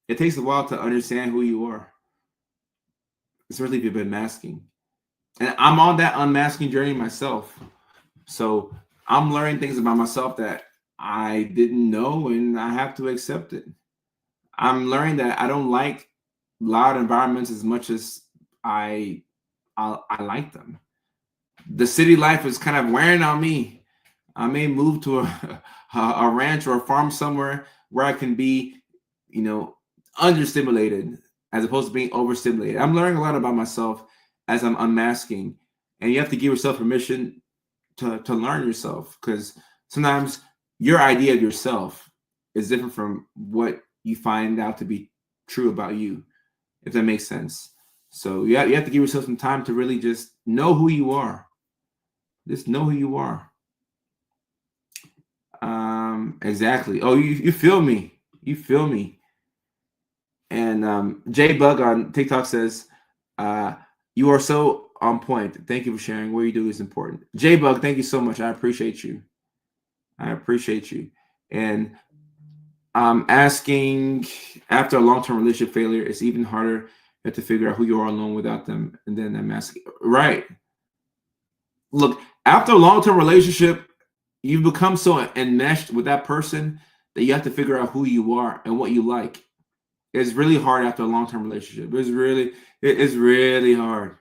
It takes a while to understand who you are, especially if you've been masking. And I'm on that unmasking journey myself. So I'm learning things about myself that I didn't know, and I have to accept it. I'm learning that I don't like loud environments as much as I like them. The city life is kind of wearing on me. I may move to a ranch or a farm somewhere where I can be, understimulated as opposed to being overstimulated. I'm learning a lot about myself as I'm unmasking, and you have to give yourself permission to learn yourself, because sometimes your idea of yourself is different from what you find out to be true about you, if that makes sense. So you have to give yourself some time to really just know who you are. Just know who you are. Exactly. Oh, you feel me. You feel me. And J Bug on TikTok says, you are so on point. Thank you for sharing. What you do is important. J Bug, thank you so much. I appreciate you. And asking, after a long-term relationship failure, it's even harder. You have to figure out who you are alone without them, and then I'm asking. Right. Look, after a long-term relationship, you become so enmeshed with that person that you have to figure out who you are and what you like. It's really hard after a long-term relationship. It's really hard.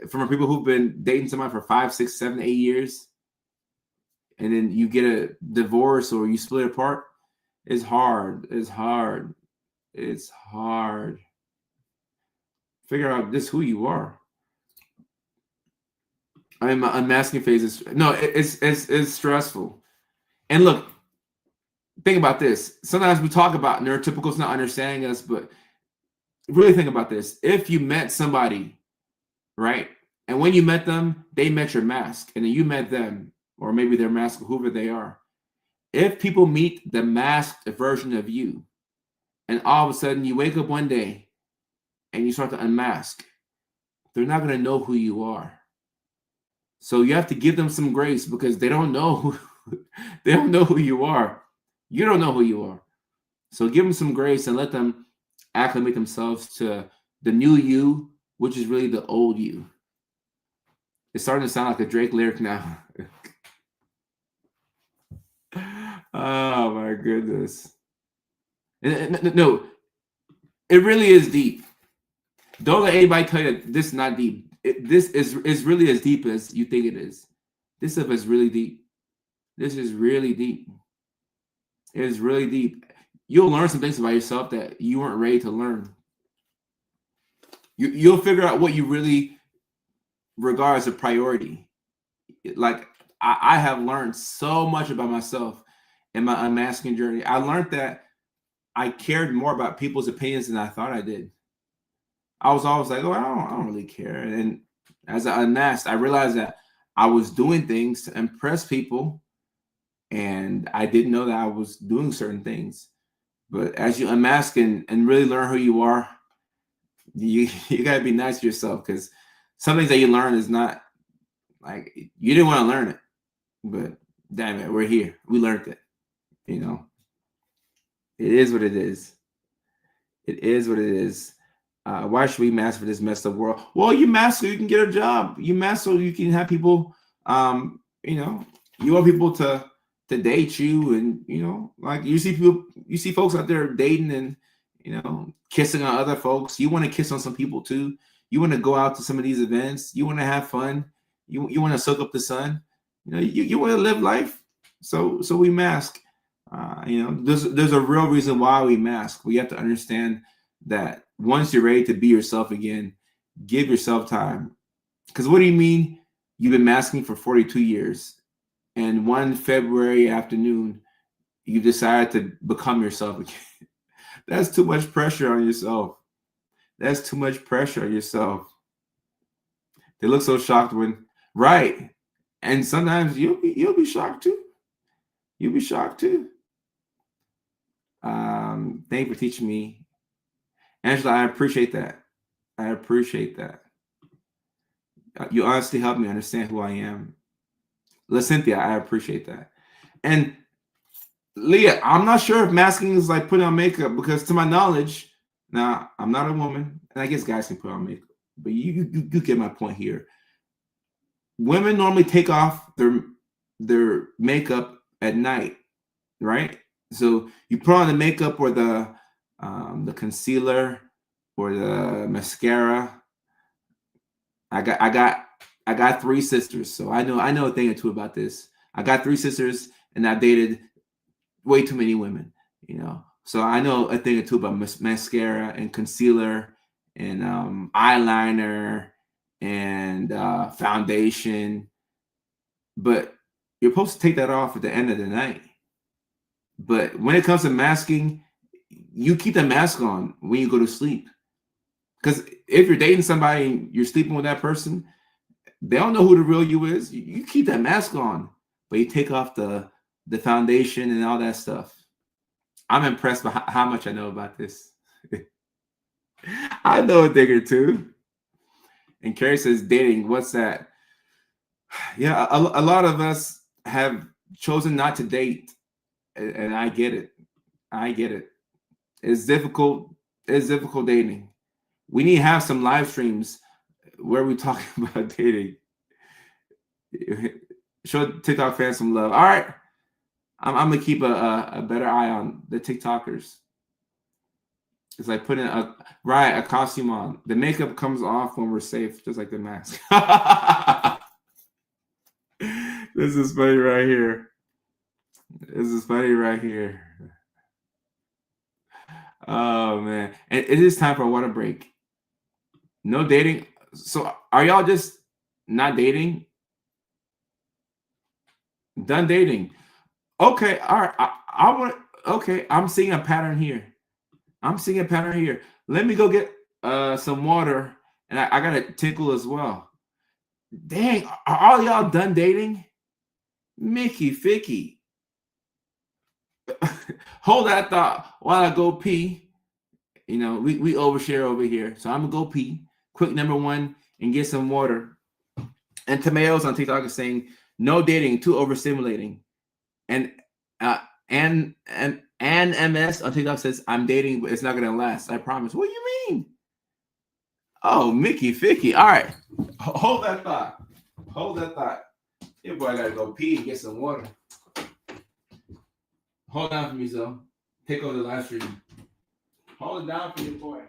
From people who've been dating somebody for 5, 6, 7, 8 years, and then you get a divorce or you split apart, it's hard. Figure out just who you are. I'm unmasking phase it's stressful. And look, think about this. Sometimes we talk about neurotypicals not understanding us, but really think about this. If you met somebody, right, and when you met them, they met your mask, and then you met them, or maybe their mask, whoever they are. If people meet the masked version of you, and all of a sudden you wake up one day and you start to unmask, they're not going to know who you are. So you have to give them some grace, because they don't know who you are. You don't know who you are. So give them some grace and let them acclimate themselves to the new you, which is really the old you. It's starting to sound like a Drake lyric now. Oh my goodness. No, it really is deep. Don't let anybody tell you that this is not deep. This is really as deep as you think it is. This stuff is really deep. This is really deep. It is really deep. You'll learn some things about yourself that you weren't ready to learn. You'll figure out what you really regard as a priority. Like, I have learned so much about myself in my unmasking journey. I learned that I cared more about people's opinions than I thought I did. I was always like, oh, I don't really care. And as I unmasked, I realized that I was doing things to impress people, and I didn't know that I was doing certain things. But as you unmask and really learn who you are, you gotta be nice to yourself, because some things that you learn is not like, you didn't want to learn it, but damn it, we're here. We learned it. It is what it is. It is what it is. Why should we mask for this messed up world? Well, you mask so you can get a job. You mask so you can have people. You want people to date you, and like you see folks out there dating and kissing on other folks. You want to kiss on some people too. You want to go out to some of these events. You want to have fun. You want to soak up the sun. You want to live life, so we mask. There's a real reason why we mask. We have to understand that once you're ready to be yourself again, give yourself time. Because what do you mean you've been masking for 42 years, and one February afternoon you decided to become yourself again? That's too much pressure on yourself. That's too much pressure on yourself. They look so shocked right. And sometimes you'll be shocked too. You'll be shocked too. Thank you for teaching me, Angela. I appreciate that. I appreciate that. You honestly helped me understand who I am. Cynthia, I appreciate that. And Leah, I'm not sure if masking is like putting on makeup, because to my knowledge, now I'm not a woman, and I guess guys can put on makeup, but you get my point here. Women normally take off their makeup at night, right? So you put on the makeup or the concealer or the mascara. I got 3 sisters, so I know a thing or two about this. I got 3 sisters, and I've dated way too many women, So I know a thing or two about mascara and concealer and eyeliner and foundation. But you're supposed to take that off at the end of the night. But when it comes to masking, you keep the mask on when you go to sleep. Because if you're dating somebody and you're sleeping with that person, they don't know who the real you is. You keep that mask on, but you take off the foundation and all that stuff. I'm impressed by how much I know about this. I know a thing or two. And Carrie says, dating, what's that? Yeah, a lot of us have chosen not to date, and I get it. I get it. It's difficult. It's difficult dating. We need to have some live streams where we talk about dating. Show TikTok fans some love. All right. I'm gonna keep a better eye on the TikTokers. It's like putting a costume on. The makeup comes off when we're safe, just like the mask. This is funny right here. This is funny right here. Oh man. And it is time for a water break. No dating. So are y'all just not dating? Done dating. Okay, all right. I want. Okay, I'm seeing a pattern here. Let me go get some water, and I got a tickle as well. Dang, are all y'all done dating? Mickey Ficky. Hold that thought while I go pee. We overshare over here, so I'm gonna go pee. Quick number 1 and get some water. And Tomatoes on TikTok is saying no dating, too overstimulating. And MS on TikTok says, I'm dating, but it's not gonna last. I promise. What do you mean? Oh, Mickey Ficky. All right. Hold that thought. Yeah, boy, I gotta go pee and get some water. Hold down for me, Zoe. Take over the live stream. Hold it down for your boy.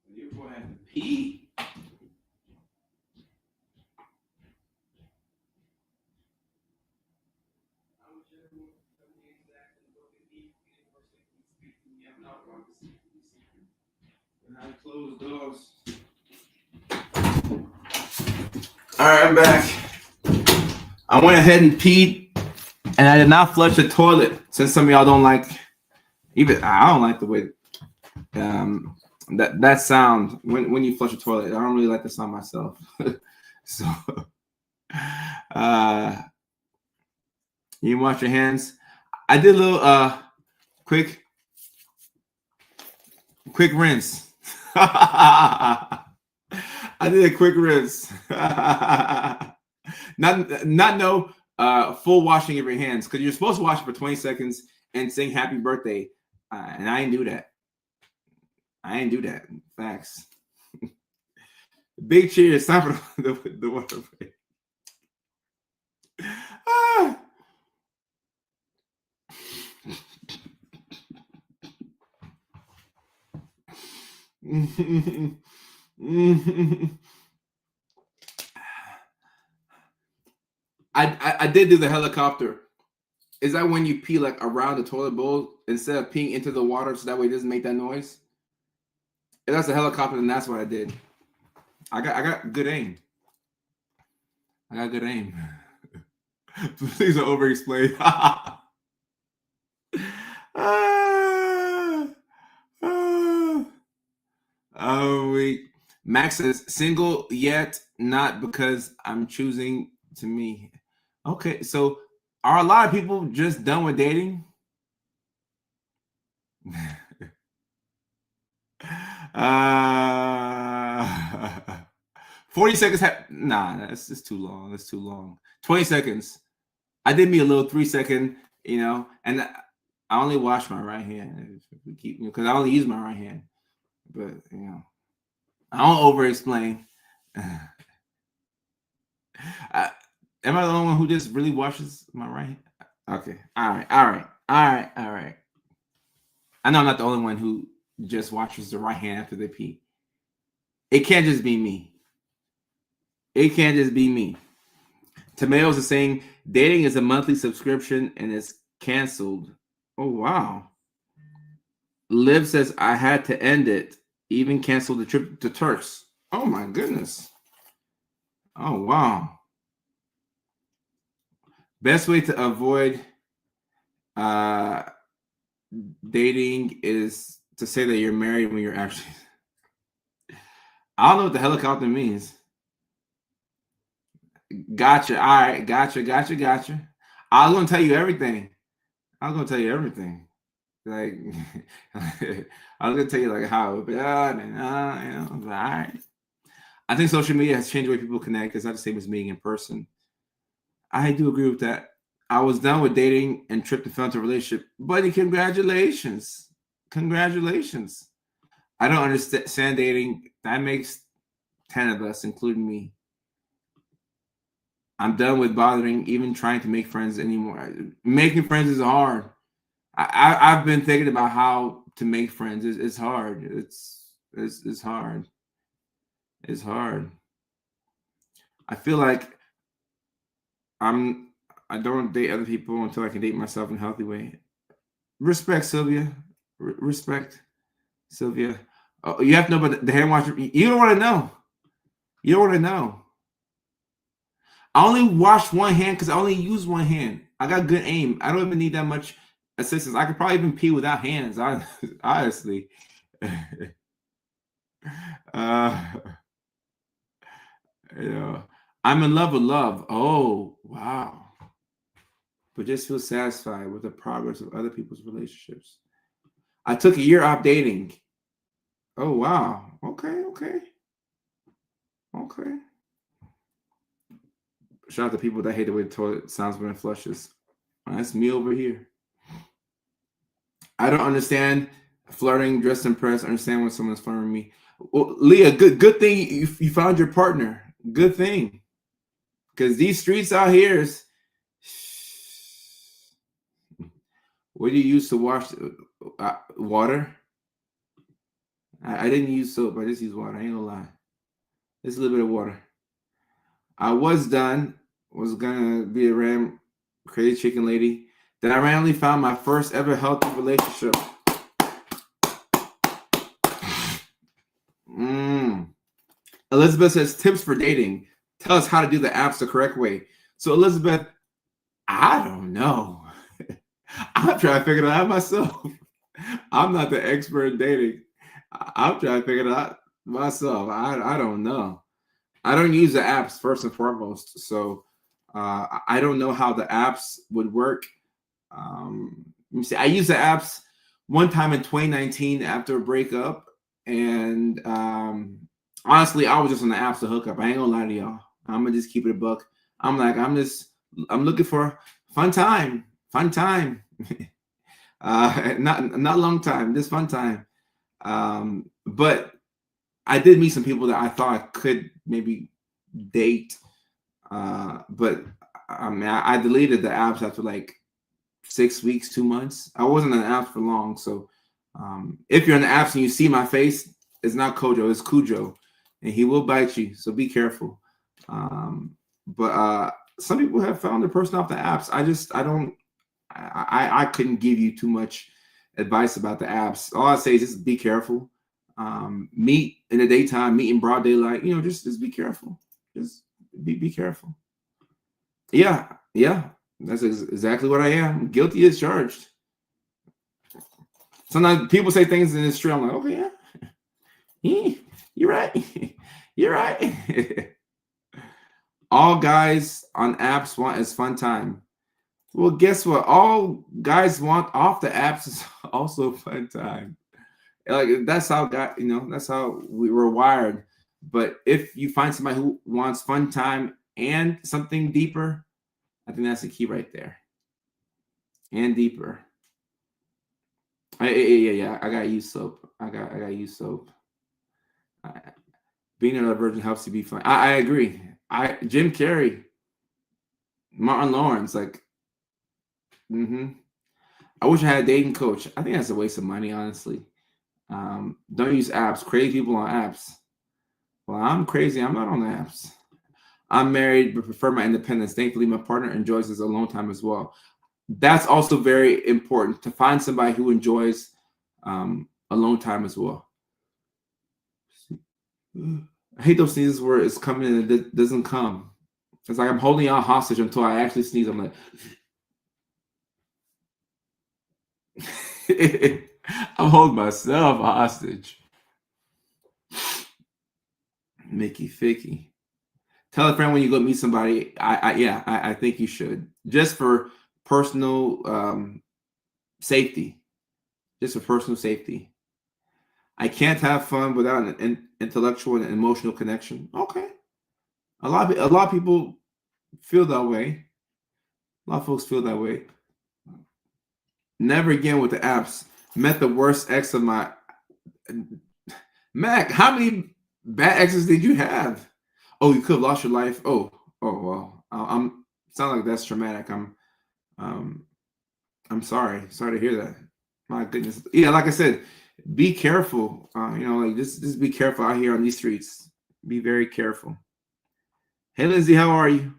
You're going to have to pee. Close doors. All right, I'm back. I went ahead and peed And I did not flush the toilet, since some of y'all don't like. Even I don't like the way that sound when you flush a toilet. I don't really like the sound myself. So you wash your hands. I did a little quick rinse. I did a quick rinse. not no full washing of your hands, because you're supposed to wash it for 20 seconds and sing happy birthday. And I didn't do that. Facts. Big cheers. Time for the water break. I did do the helicopter. Is that when you pee like around the toilet bowl instead of peeing into the water, so that way it doesn't make that noise? If that's a helicopter, then that's what I did. I got good aim. Please don't over-explain. Oh wait. Max says single yet, not because I'm choosing to me. Okay, so are a lot of people just done with dating? 40 seconds. Nah, that's just too long. That's too long. 20 seconds. I did me a little 3-second, and I only wash my right hand. Because I only use my right hand. But I don't over-explain. Am I the only one who just really washes my right hand? Okay. All right. I know I'm not the only one who just washes the right hand after they pee. It can't just be me. Tomatoes is saying dating is a monthly subscription and it's canceled. Oh, wow. Liv says I had to end it. Even canceled the trip to Turks. Oh, my goodness. Oh, wow. Best way to avoid dating is to say that you're married when you're actually. I don't know what the helicopter means. Gotcha. All right. Gotcha. I was going to tell you everything. Like, I was going to tell you like how it would be, all right. I think social media has changed the way people connect. It's not the same as meeting in person. I do agree with that. I was done with dating and tripped and fell into a relationship. Buddy, congratulations. I don't understand dating. That makes 10 of us, including me. I'm done with bothering, even trying to make friends anymore. Making friends is hard. I've been thinking about how to make friends. It's hard. It's hard. It's hard. I feel like I don't date other people until I can date myself in a healthy way. Respect, Sylvia. Respect, Sylvia. Oh, you have to know about the hand washer. You don't want to know. I only wash one hand because I only use one hand. I got good aim. I don't even need that much assistance. I could probably even pee without hands, honestly. I'm in love with love. Oh, wow. But just feel satisfied with the progress of other people's relationships. I took a year off dating. Oh, wow. Okay. Shout out to people that hate the way the toilet sounds when it flushes. That's me over here. I don't understand flirting, dress impressed. Understand when someone's flirting with me. Well, Leah, good thing you found your partner. Good thing. Because these streets out here is. What do you use to wash water? I didn't use soap. I just use water. I ain't gonna lie. Just a little bit of water. I was done. Was gonna be a crazy chicken lady. Then I randomly found my first ever healthy relationship. Elizabeth says tips for dating. Tell us how to do the apps the correct way. So Elizabeth, I don't know. I'm trying to figure it out myself. I'm not the expert in dating. I'm trying to figure it out myself. I don't know. I don't use the apps first and foremost, so I don't know how the apps would work. Let me see. I used the apps one time in 2019 after a breakup, and honestly, I was just on the apps to hook up. I ain't gonna lie to y'all. I'm gonna just keep it a buck. I'm like, I'm looking for fun time, fun time. Not long time, just fun time. But I did meet some people that I thought I could maybe date. But I mean, I deleted the apps after like 6 weeks, 2 months. I wasn't on the apps for long. So if you're on the apps and you see my face, it's not Kojo, it's Cujo, and he will bite you. So be careful. But some people have found their person off the apps. I couldn't give you too much advice about the apps. All I say is just be careful. Meet in the daytime, meet in broad daylight. Just be careful. Just be careful. Yeah. That's exactly what I am. Guilty as charged. Sometimes people say things in the street. I'm like, okay, yeah, you're right. You're right. All guys on apps want is fun time. Well, guess what? All guys want off the apps is also fun time. Like that's how that's how we were wired. But if you find somebody who wants fun time and something deeper, I think that's the key right there. And deeper. Yeah. I gotta use soap. I gotta use soap. Being a virgin helps you be fun. I agree. Jim Carrey, Martin Lawrence, like, I wish I had a dating coach. I think that's a waste of money, honestly. Don't use apps. Crazy people on apps. Well, I'm crazy. I'm not on the apps. I'm married, but prefer my independence. Thankfully, my partner enjoys his alone time as well. That's also very important, to find somebody who enjoys alone time as well. I hate those sneezes where it's coming and it doesn't come. It's like I'm holding on hostage until I actually sneeze. I'm like, I'm holding myself hostage. Mickey Ficky. Tell a friend when you go meet somebody. I think you should, just for personal safety. Just for personal safety. I can't have fun without an intellectual and emotional connection. Okay. A lot of people feel that way. A lot of folks feel that way. Never again with the apps. Met the worst ex of my Mac. How many bad exes did you have? Oh, you could have lost your life. Oh well. I'm sound like that's traumatic. I'm sorry. Sorry to hear that. My goodness. Yeah, like I said, be careful. Like just be careful out here on these streets. Be very careful. Hey, Lindsay, how are you?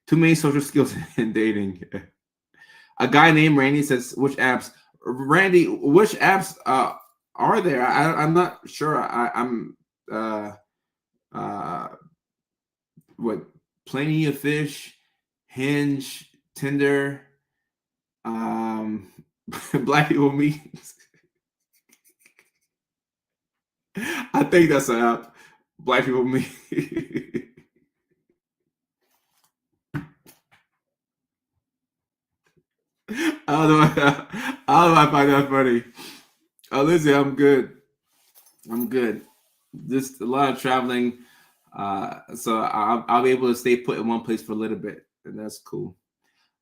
Too many social skills in dating. A guy named Randy says, which apps? Randy, which apps are there? I'm not sure. I'm what? Plenty of Fish, Hinge, Tinder, Black People Meet. I think that's an app. Black People Meet. I don't know. I don't know if I find that funny. Oh, Lizzie, I'm good. I'm good. Just a lot of traveling. So I'll be able to stay put in one place for a little bit, and that's cool.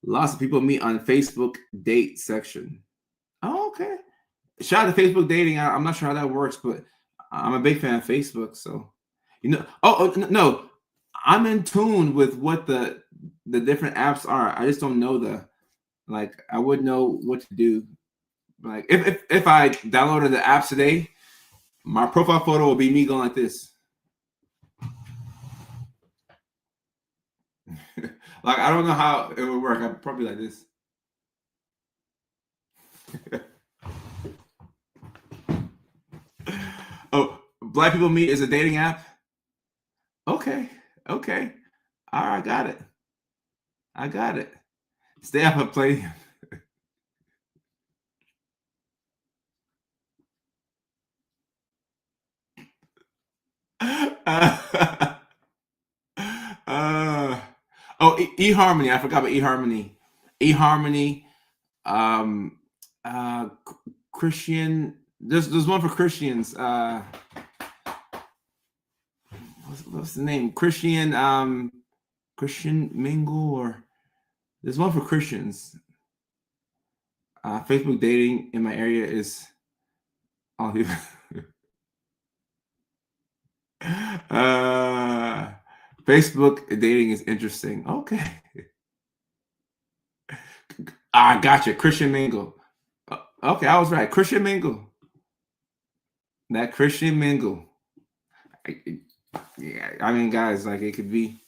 Lots of people meet on Facebook date section. Oh, okay. Shout out to Facebook dating. I'm not sure how that works, but I'm a big fan of Facebook. So, no, I'm in tune with what the different apps are. I just don't know I wouldn't know what to do. Like if I downloaded the apps today, my profile photo will be me going like this. Like I don't know how it would work. I'm probably like this. Oh, Black People Meet is a dating app. Okay. All right, I got it. Stay up and play. uh, oh, eHarmony. I forgot about eHarmony. eHarmony. Um, Christian. There's one for Christians. What's the name? Christian Mingle, or there's one for Christians. Facebook dating in my area is all people. Facebook dating is interesting. Okay. I gotcha. Christian Mingle. Okay, I was right. Christian Mingle. That Christian Mingle. Yeah, I mean, guys, like it could be.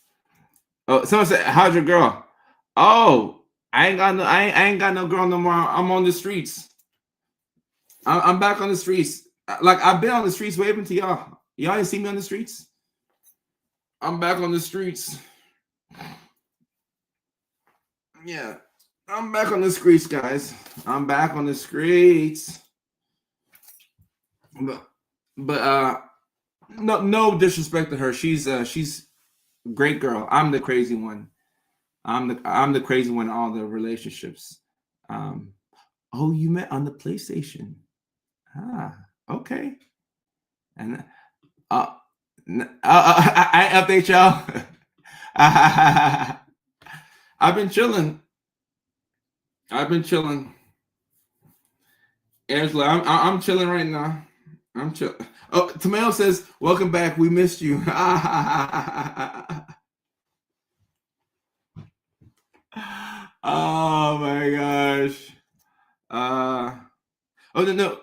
Oh, someone said, "How's your girl?" Oh, I ain't got no girl no more. I'm on the streets. I'm back on the streets. Like I've been on the streets waving to y'all. Y'all ain't see me on the streets. I'm back on the streets. Yeah, I'm back on the streets, guys. I'm back on the streets. But no disrespect to her. She's a great girl. I'm the crazy one. I'm the crazy one in all the relationships. Oh, you met on the PlayStation. Okay. And I update y'all. I've been chilling. Angela, I'm chilling right now. I'm chill. Oh, Tomato says, "Welcome back. We missed you." Oh my gosh. Oh no,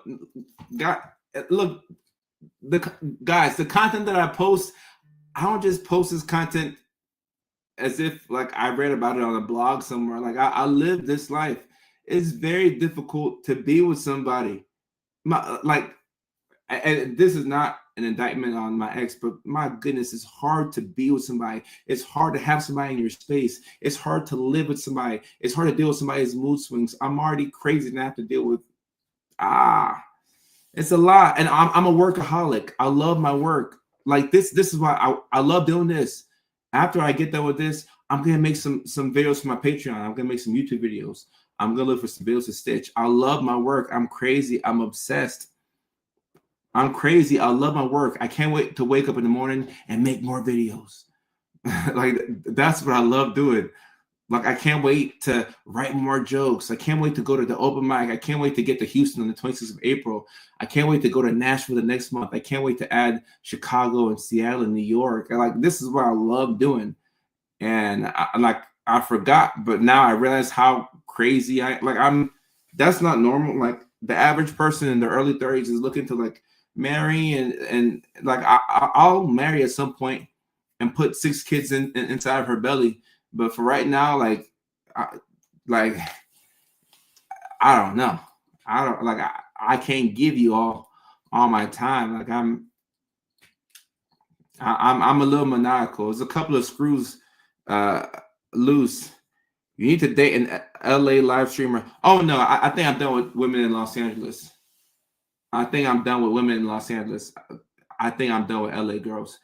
God, look, the content that I post, I don't just post this content as if like I read about it on a blog somewhere. Like I live this life. It's very difficult to be with somebody. And this is not an indictment on my ex, but my goodness, it's hard to be with somebody. It's hard to have somebody in your space. It's hard to live with somebody. It's hard to deal with somebody's mood swings. I'm already crazy and I have to deal with it's a lot. And I'm a workaholic. I love my work. Like this is why I love doing this. After I get done with this, I'm gonna make some videos for my Patreon. I'm gonna make some YouTube videos. I'm gonna look for some videos to stitch. I love my work. I'm crazy. I'm obsessed. I'm crazy. I love my work. I can't wait to wake up in the morning and make more videos. Like that's what I love doing. Like I can't wait to write more jokes. I can't wait to go to the open mic. I can't wait to get to Houston on the 26th of April. I can't wait to go to Nashville the next month. I can't wait to add Chicago and Seattle and New York. Like this is what I love doing. And I forgot, but now I realize how crazy that's not normal. Like the average person in their early 30s is looking to like marry and like I'll marry at some point and put 6 kids inside of her belly. But for right now, like I don't know. I can't give you all my time. Like I'm a little maniacal. There's a couple of screws loose. You need to date an LA live streamer. Oh no, I think I'm done with women in Los Angeles. I think I'm done with women in Los Angeles. I think I'm done with LA girls.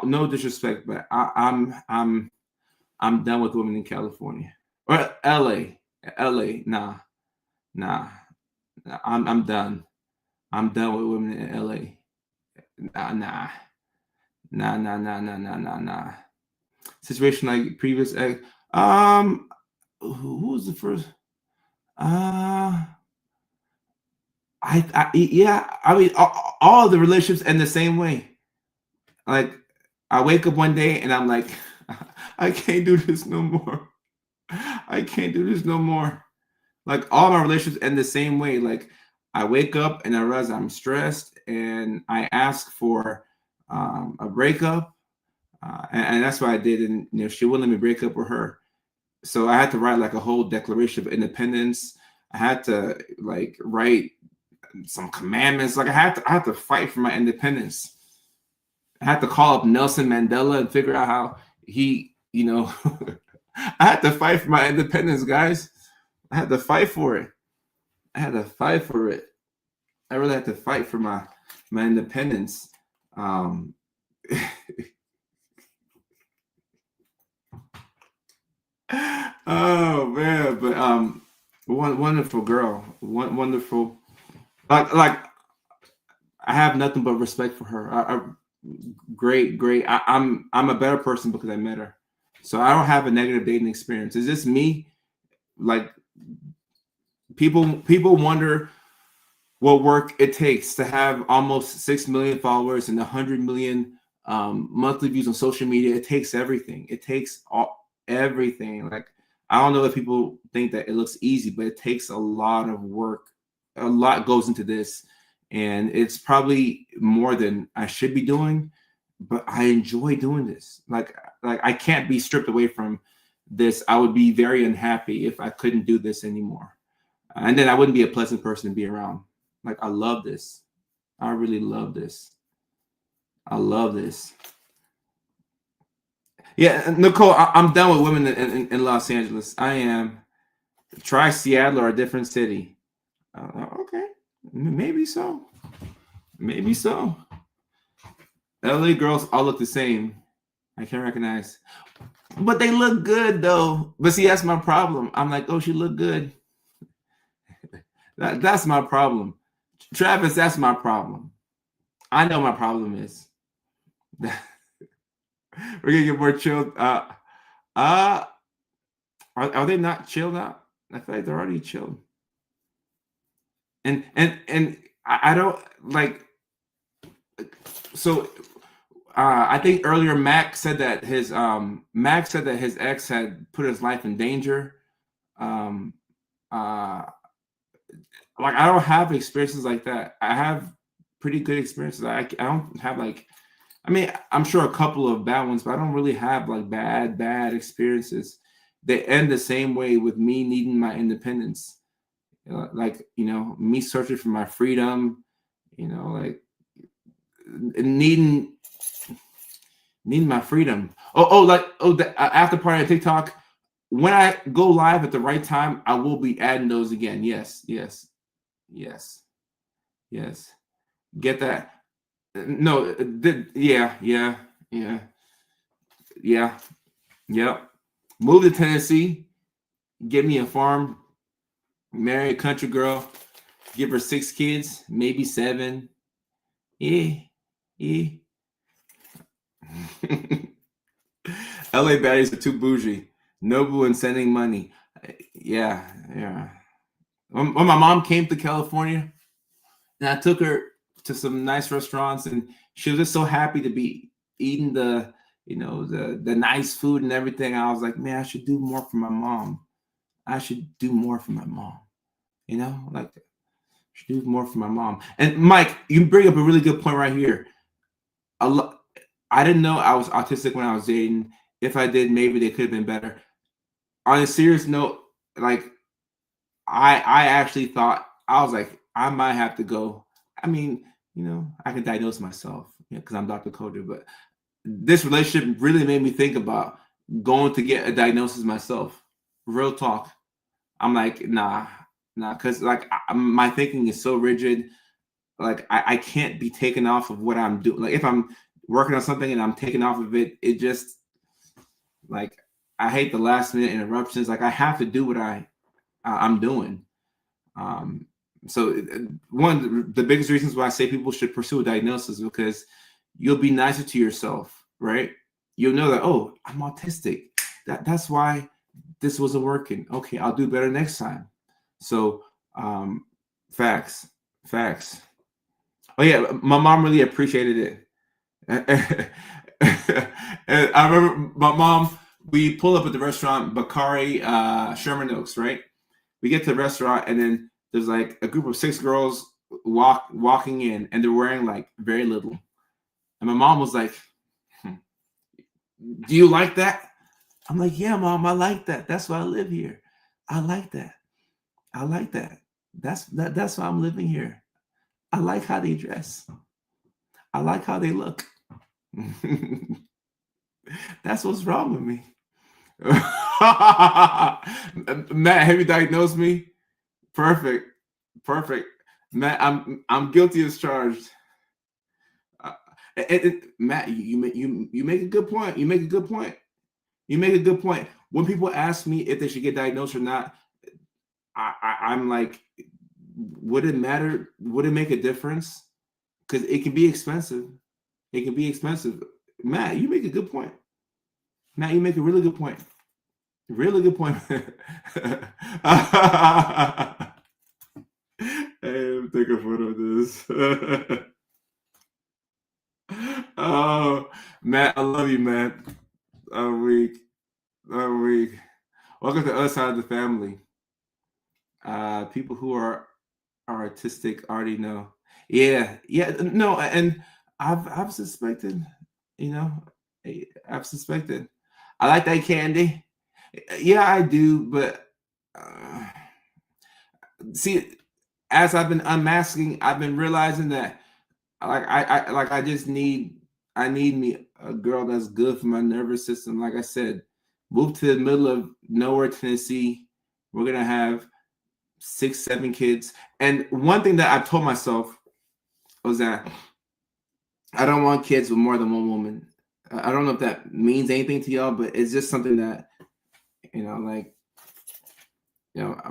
No disrespect, but I'm done with women in California or LA. Nah. I'm done. I'm done with women in LA. Nah. Situation like previous ex. Who was the first? I mean, all the relationships end the same way. Like, I wake up one day and I'm like, I can't do this no more. I can't do this no more. Like, all my relationships end the same way. Like, I wake up and I realize I'm stressed and I ask for a breakup. And that's what I did. And, she wouldn't let me break up with her. So I had to write like a whole Declaration of Independence. I had to like write some commandments. Like I had to fight for my independence. I had to call up Nelson Mandela and figure out how he, I had to fight for my independence, guys. I had to fight for it. I had to fight for it. I really had to fight for my independence. Um, oh man, but one wonderful girl, one wonderful. Like I have nothing but respect for her. Great, great. I'm a better person because I met her. So I don't have a negative dating experience. It's just me. Like people wonder what work it takes to have almost 6 million followers and 100 million monthly views on social media. It takes everything. It takes everything. Like I don't know if people think that it looks easy, but it takes a lot of work. A lot goes into this, and it's probably more than I should be doing. But I enjoy doing this. Like I can't be stripped away from this. I would be very unhappy if I couldn't do this anymore, and then I wouldn't be a pleasant person to be around. Like I love this. I really love this. I love this. Yeah, Nicole, I'm done with women in Los Angeles. I am. Try Seattle or a different city. Okay, maybe so. Maybe so. LA girls all look the same. I can't recognize. But they look good though. But see, that's my problem. I'm like, oh, she look good. That's my problem. Travis, that's my problem. I know my problem is. We're gonna get more chilled. Are they not chilled out? I feel like they're already chilled. And I don't like. So I think earlier Max said that his ex had put his life in danger. Like I don't have experiences like that. I have pretty good experiences. I don't have like, I mean, I'm sure a couple of bad ones, but I don't really have like bad experiences. They end the same way with me needing my independence. Like, me searching for my freedom, like needing my freedom. The after party on TikTok. When I go live at the right time, I will be adding those again. Yes. Get that. No, yeah. Move to Tennessee, get me a farm, marry a country girl, give her 6 kids, maybe 7. Yeah. LA baddies are too bougie. Noble and sending money. Yeah. When my mom came to California, and I took her to some nice restaurants, and she was just so happy to be eating the nice food and everything. I was like, man, I should do more for my mom. I should do more for my mom. Like I should do more for my mom. And Mike, you bring up a really good point right here. I didn't know I was autistic when I was dating. If I did, maybe they could have been better. On a serious note, like I actually thought, I was like, I might have to go. I mean, I can diagnose myself because I'm Dr. Koder, but this relationship really made me think about going to get a diagnosis myself. Real talk. I'm like, nah, because like my thinking is so rigid. Like I can't be taken off of what I'm doing. Like if I'm working on something and I'm taken off of it, it just like I hate the last minute interruptions. Like I have to do what I'm doing. So one of the biggest reasons why I say people should pursue a diagnosis is because you'll be nicer to yourself, right? You'll know that, oh, I'm autistic. That's why this wasn't working. Okay, I'll do better next time. So facts. Oh yeah, my mom really appreciated it. And I remember my mom, we pull up at the restaurant, Bakari Sherman Oaks, right? We get to the restaurant, and then there's like a group of 6 girls walking in, and they're wearing like very little. And my mom was like, do you like that? I'm like, yeah, Mom, I like that. That's why I live here. I like that. That's why I'm living here. I like how they dress. I like how they look. That's what's wrong with me. Matt, have you diagnosed me? Perfect. Perfect. Matt, I'm guilty as charged. Matt, you make a good point. You make a good point. You make a good point. When people ask me if they should get diagnosed or not, I'm like, would it matter? Would it make a difference? Because it can be expensive. It can be expensive. Matt, you make a good point. Matt, you make a really good point. Really good point. Hey, take a photo of this. Oh, Matt, I love you, man. I'm weak. I'm weak. Welcome to the other side of the family. People who are artistic already know. Yeah, no, and I've suspected, you know, I've suspected. I like that candy. Yeah, I do, but see, as I've been unmasking, I've been realizing that I just need me a girl that's good for my nervous system. Like I said, move to the middle of nowhere, Tennessee. We're gonna have 6, 7 kids. And one thing that I told myself was that I don't want kids with more than one woman. I don't know if that means anything to y'all, but it's just something that, like,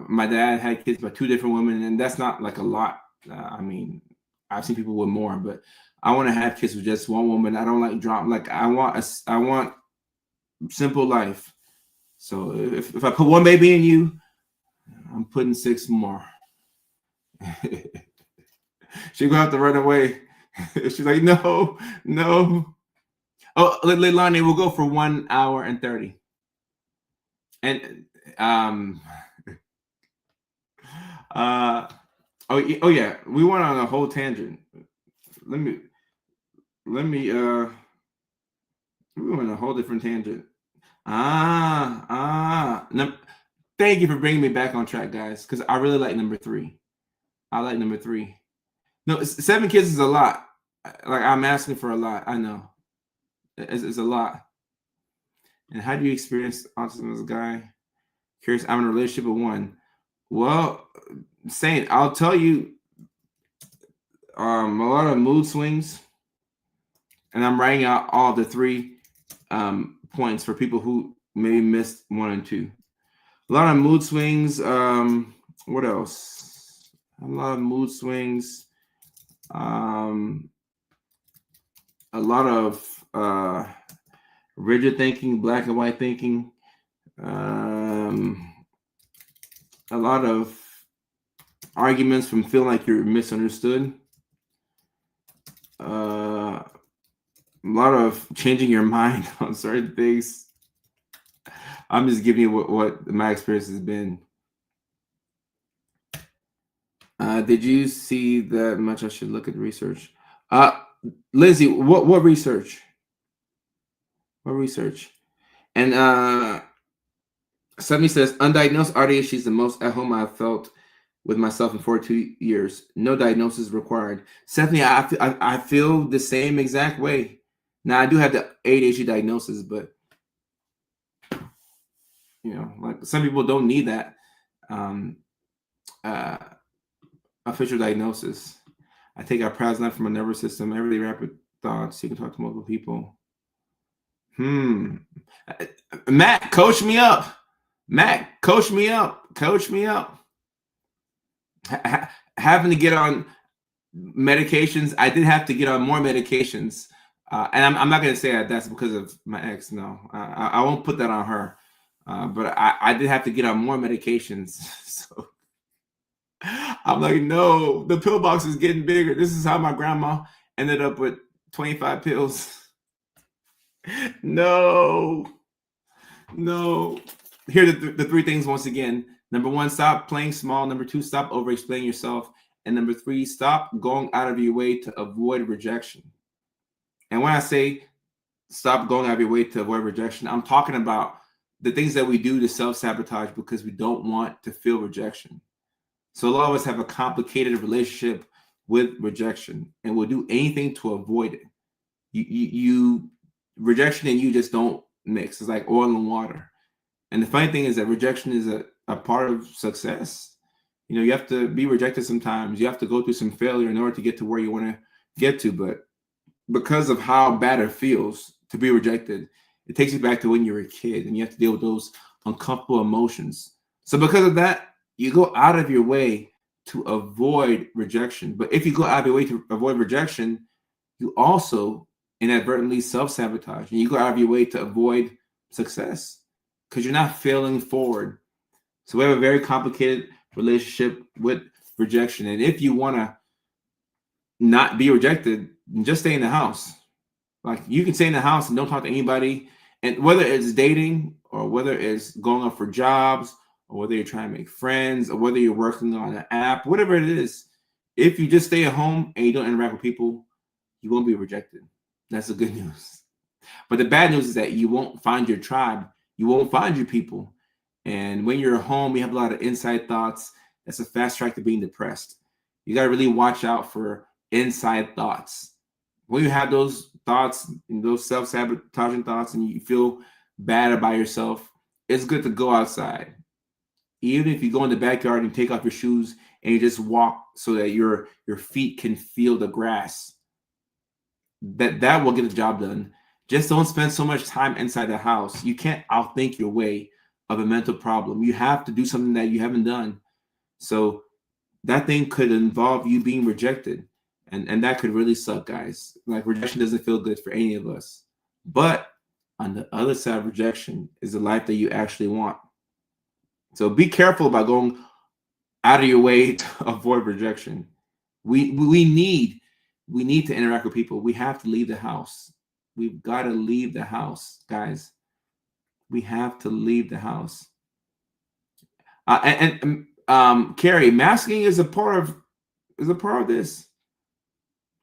my dad had kids by 2 different women, and that's not like a lot. I mean, I've seen people with more, but I want to have kids with just one woman. I don't like drama. Like, I want simple life. So if I put one baby in you, I'm putting 6 more. She's gonna have to run away. She's like, no. Oh, Leilani, we'll go for 1 hour and 30. And oh yeah, we went on a whole tangent. Let me we went on a whole different tangent. Thank you for bringing me back on track, guys, because I really like number 3. I like number 3. No, 7 kids is a lot. Like, I'm asking for a lot. I know. It's a lot. And how do you experience autism as a guy? Curious, I'm in a relationship with one. Well, Saint, I'll tell you, a lot of mood swings, and I'm writing out all the 3 points for people who maybe missed 1 and 2. A lot of mood swings. What else? A lot of mood swings. A lot of rigid thinking, black and white thinking. A lot of arguments from feeling like you're misunderstood. A lot of changing your mind on certain things. I'm just giving you what my experience has been. Did you see that much? I should look at the research. Lindsay, what research? What research? And Stephanie says, undiagnosed RDA, she's the most at home I've felt with myself in 42 years. No diagnosis required. Stephanie, I feel the same exact way. Now, I do have the ADHD diagnosis, but, like, some people don't need that official diagnosis. I take our prazolam from my nervous system, everyday rapid thoughts. You can talk to multiple people. Matt, coach me up. Matt, coach me up. Coach me up. Having to get on medications. I did have to get on more medications. And I'm not going to say that that's because of my ex. No, I won't put that on her. But I did have to get on more medications. So I'm like, no, the pill box is getting bigger. This is how my grandma ended up with 25 pills. No. Here are the 3 things once again. Number 1, stop playing small. Number 2, stop over-explaining yourself. And number 3, stop going out of your way to avoid rejection. And when I say stop going out of your way to avoid rejection, I'm talking about the things that we do to self-sabotage because we don't want to feel rejection. So a lot of us have a complicated relationship with rejection, and we'll do anything to avoid it. You rejection and you just don't mix. It's like oil and water. And the funny thing is that rejection is a part of success. You have to be rejected sometimes. You have to go through some failure in order to get to where you want to get to. But because of how bad it feels to be rejected, it takes you back to when you were a kid and you have to deal with those uncomfortable emotions. So because of that, you go out of your way to avoid rejection. But if you go out of your way to avoid rejection, you also inadvertently self-sabotage, and you go out of your way to avoid success because you're not failing forward. So we have a very complicated relationship with rejection. And if you want to not be rejected, just stay in the house. Like, you can stay in the house and don't talk to anybody. And whether it's dating or whether it's going up for jobs or whether you're trying to make friends or whether you're working on an app, whatever it is, if you just stay at home and you don't interact with people, you won't be rejected. That's the good news. But the bad news is that you won't find your tribe. You won't find your people. And when you're home, you have a lot of inside thoughts. That's a fast track to being depressed. You got to really watch out for inside thoughts. When you have those thoughts, those self-sabotaging thoughts, and you feel bad about yourself, it's good to go outside. Even if you go in the backyard and take off your shoes and you just walk so that your feet can feel the grass, that will get the job done. Just don't spend so much time inside the house. You can't outthink your way of a mental problem. You have to do something that you haven't done. So that thing could involve you being rejected. And that could really suck, guys. Like, rejection doesn't feel good for any of us. But on the other side of rejection is the life that you actually want. So be careful about going out of your way to avoid rejection. We need to interact with people. We have to leave the house. We've got to leave the house, guys. We have to leave the house. Carrie, masking is a part of this.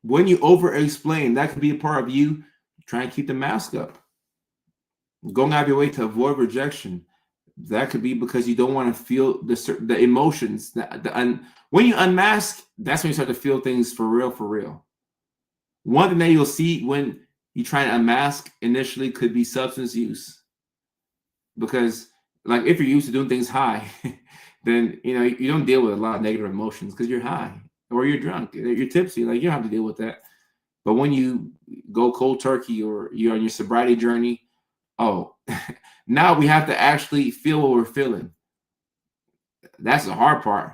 When you over-explain, that could be a part of you trying to keep the mask up. Going out of your way to avoid rejection, that could be because you don't want to feel the emotions. When you unmask, that's when you start to feel things for real, for real. One thing that you'll see when you try to unmask initially could be substance use. Because, like, if you're used to doing things high, then you don't deal with a lot of negative emotions because you're high or you're drunk, you're tipsy. Like, you don't have to deal with that. But when you go cold turkey or you're on your sobriety journey, now we have to actually feel what we're feeling. That's the hard part.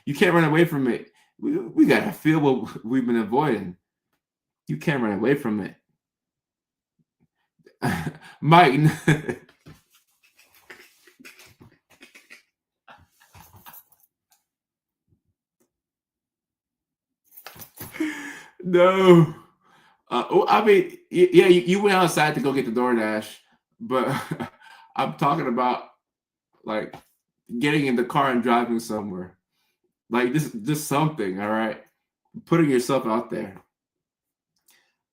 You can't run away from it. We got to feel what we've been avoiding. You can't run away from it. Mike. No. I mean, yeah, you went outside to go get the DoorDash, but I'm talking about, like, getting in the car and driving somewhere. Like, this, just something, all right? Putting yourself out there.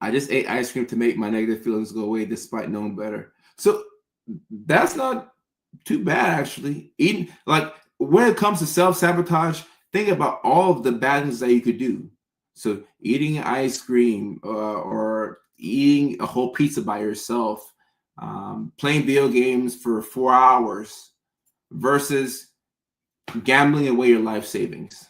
I just ate ice cream to make my negative feelings go away despite knowing better. So that's not too bad, actually. Eating, like, when it comes to self-sabotage, think about all of the bad things that you could do. So eating ice cream or eating a whole pizza by yourself, playing video games for 4 hours versus gambling away your life savings.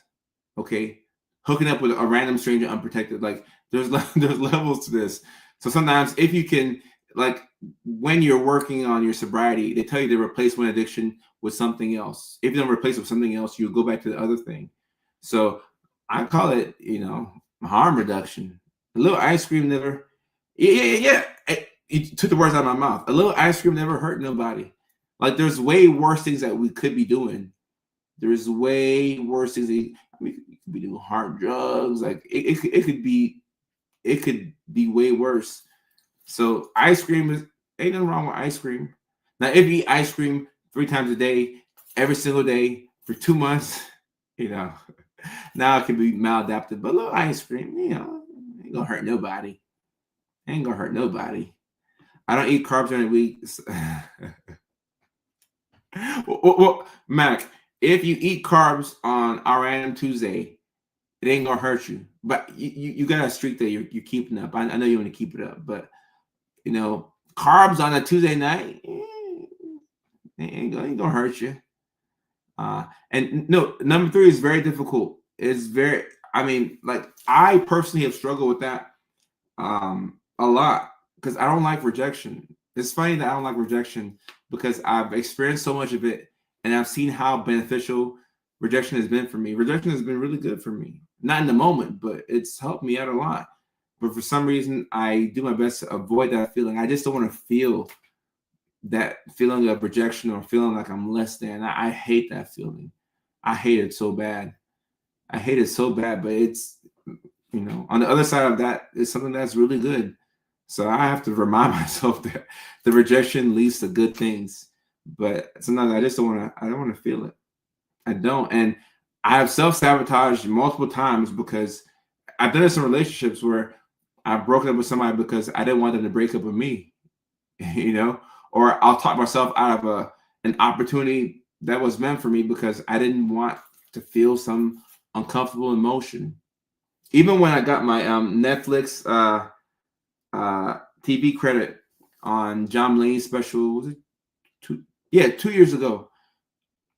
Okay, hooking up with a random stranger unprotected. Like, there's levels to this. So sometimes, if you can, like, when you're working on your sobriety, they tell you to replace one addiction with something else. If you don't replace it with something else, you go back to the other thing. So I call it, harm reduction. A little ice cream never. Yeah. You took the words out of my mouth. A little ice cream never hurt nobody. Like, there's way worse things that we could be doing. There's way worse things. You could be doing hard drugs. Like, it could be way worse. So ice cream ain't nothing wrong with ice cream. Now, if you eat ice cream 3 times a day, every single day for 2 months, now it can be maladaptive. But a little ice cream, ain't gonna hurt nobody. Ain't gonna hurt nobody. I don't eat carbs during the week. Well, Mac, if you eat carbs on our random Tuesday, it ain't gonna hurt you. But you got a streak that you're keeping up. I know you want to keep it up, but carbs on a Tuesday night, Ain't gonna hurt you. And no, number 3 is very difficult. It's very, I mean, like I personally have struggled with that a lot because I don't like rejection. It's funny that I don't like rejection because I've experienced so much of it and I've seen how beneficial rejection has been for me. Rejection has been really good for me. Not in the moment, but it's helped me out a lot. But for some reason, I do my best to avoid that feeling. I just don't want to feel that feeling of rejection or feeling like I'm less than. I hate that feeling. I hate it so bad. I hate it so bad, but it's, on the other side of that is something that's really good. So I have to remind myself that the rejection leads to good things. But sometimes I just don't want to, I don't want to feel it. I don't. And I have self-sabotaged multiple times because I've done this in relationships where I've broken up with somebody because I didn't want them to break up with me, or I'll talk myself out of an opportunity that was meant for me because I didn't want to feel some uncomfortable emotion. Even when I got my Netflix TV credit on John Mulaney's special, was it 2 years ago?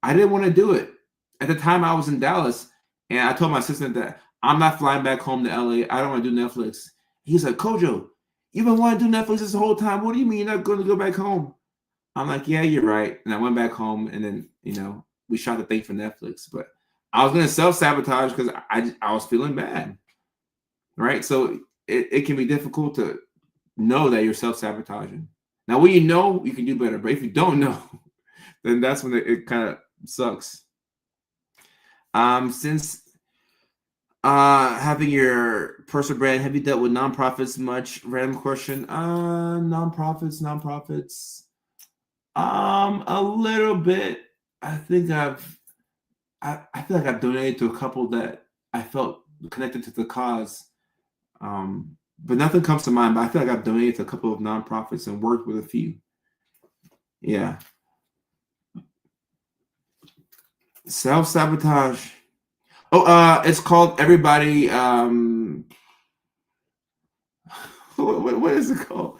I didn't want to do it. At the time, I was in Dallas, and I told my assistant that I'm not flying back home to LA. I don't want to do Netflix. He's like, Kojo, you've been wanting to do Netflix this whole time. What do you mean you're not going to go back home? I'm like, yeah, you're right. And I went back home, and then we shot the thing for Netflix. But I was going to self-sabotage because I was feeling bad, right? So it can be difficult to know that you're self-sabotaging. Now, when you know, you can do better. But if you don't know, then that's when it kind of sucks. Since having your personal brand, have you dealt with nonprofits much? Random question. Nonprofits. A little bit. I think I feel like I've donated to a couple that I felt connected to the cause. But nothing comes to mind. But I feel like I've donated to a couple of nonprofits and worked with a few. Yeah. Self-sabotage. Oh, it's called Everybody. What is it called?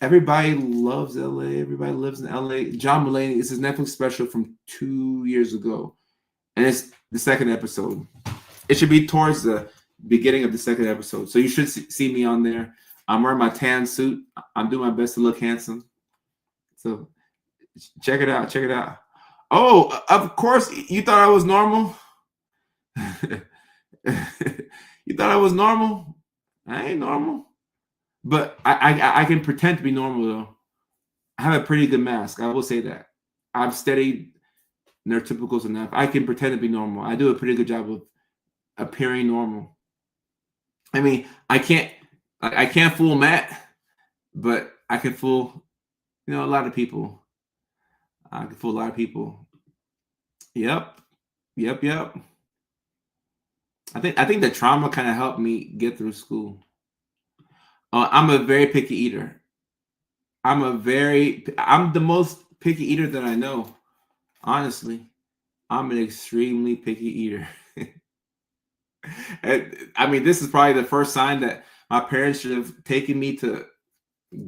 Everybody Loves LA. Everybody Lives in LA. John Mulaney. It's his Netflix special from 2 years ago, and it's the second episode. It should be towards the beginning of the second episode, so you should see me on there. I'm wearing my tan suit. I'm doing my best to look handsome. So check it out. Check it out. Oh, of course, you thought I was normal. You thought I was normal? I ain't normal. But I can pretend to be normal though. I have a pretty good mask. I will say that. I've studied neurotypicals enough. I can pretend to be normal. I do a pretty good job of appearing normal. I mean, I can't fool Matt, but I can fool, a lot of people. I can fool a lot of people. Yep. I think the trauma kind of helped me get through school. I'm a very picky eater. I'm the most picky eater that I know. Honestly, I'm an extremely picky eater. I mean, this is probably the first sign that my parents should have taken me to